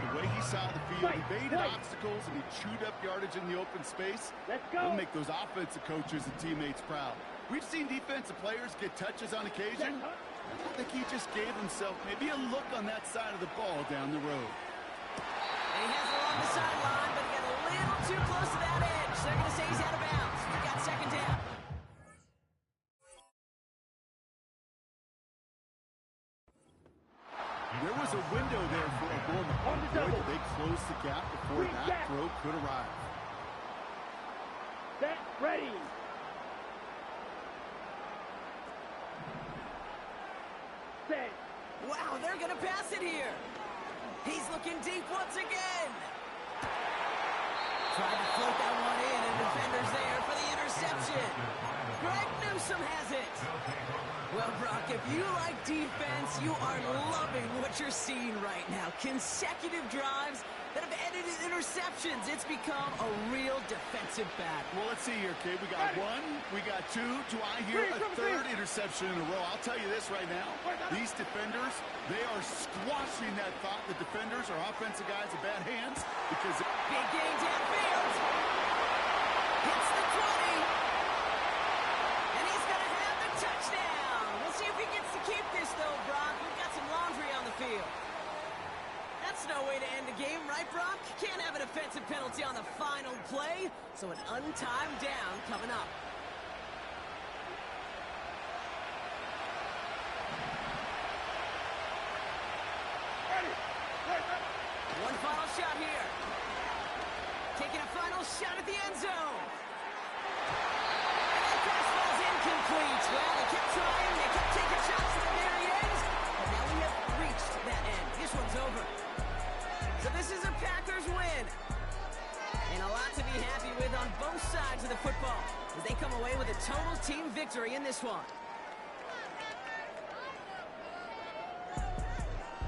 The way he saw the field, he evaded obstacles, and he chewed up yardage in the open space. Let's go. He'll make those offensive coaches and teammates proud. We've seen defensive players get touches on occasion. I think he just gave himself maybe a look on that side of the ball down the road. And he has it along the sideline, but he got a little too close to that edge. They're going to say he's out of bounds. We got 2nd down. There was a window there for a moment. Boy, did they close the gap before that throw could arrive. Set, ready. Set. Wow, they're going to pass it here. He's looking deep once again. Trying to float that one in, and defender's there for the interception. Greg Newsome has it. Well, Brock, if you like defense, you are loving what you're seeing right now. Consecutive drives that have ended in interceptions. It's become a real defensive battle. Well, let's see here, kid. We got 1, we got 2. Do I hear a 3rd interception in a row? I'll tell you this right now. These defenders, they are squashing that thought the defenders are offensive guys in bad hands because... Big game downfield. Hits the 20. And he's going to have the touchdown. We'll see if he gets to keep this, though, Brock. We've got some laundry on the field. That's no way to end the game, right, Brock? Can't have an offensive penalty on the final play, so an untimed down coming up. One final shot here. Taking a final shot at the end zone. And that pass falls incomplete. Well, they kept trying, they kept taking shots at the very end, but now we have reached that end. This one's over. So this is a team victory in this one.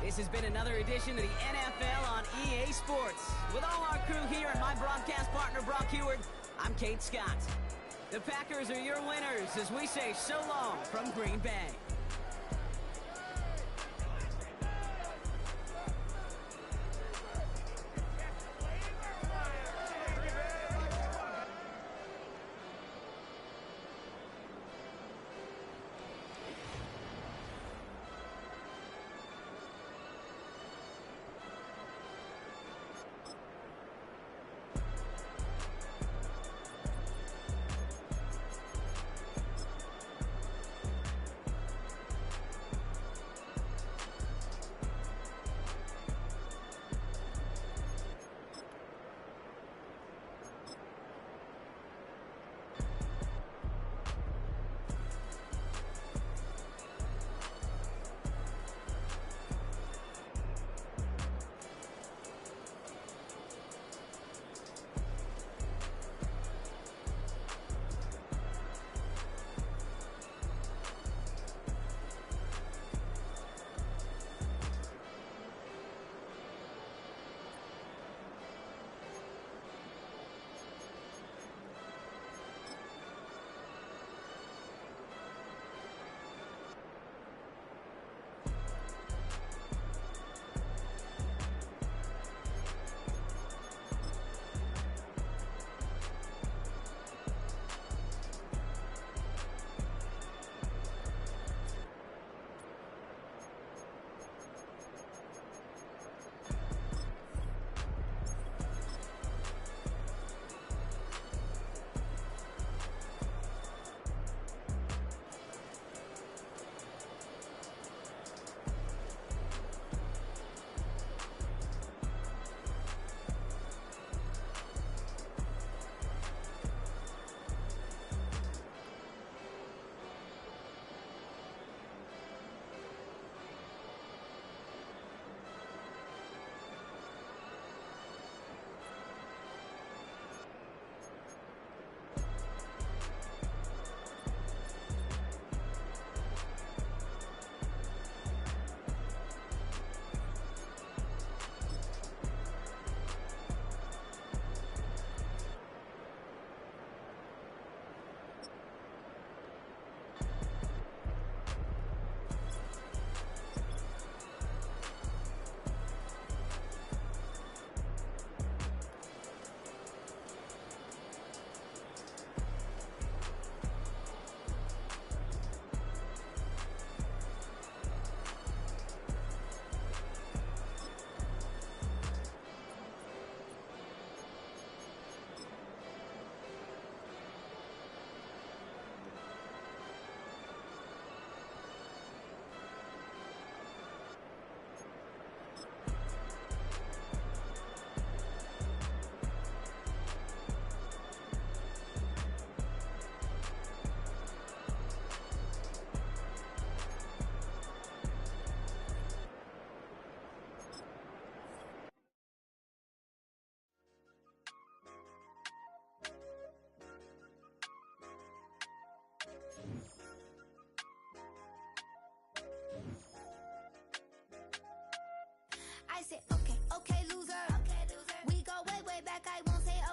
This has been another edition of the NFL on EA Sports. With all our crew here and my broadcast partner, Brock Heward, I'm Kate Scott. The Packers are your winners as we say so long from Green Bay. I say,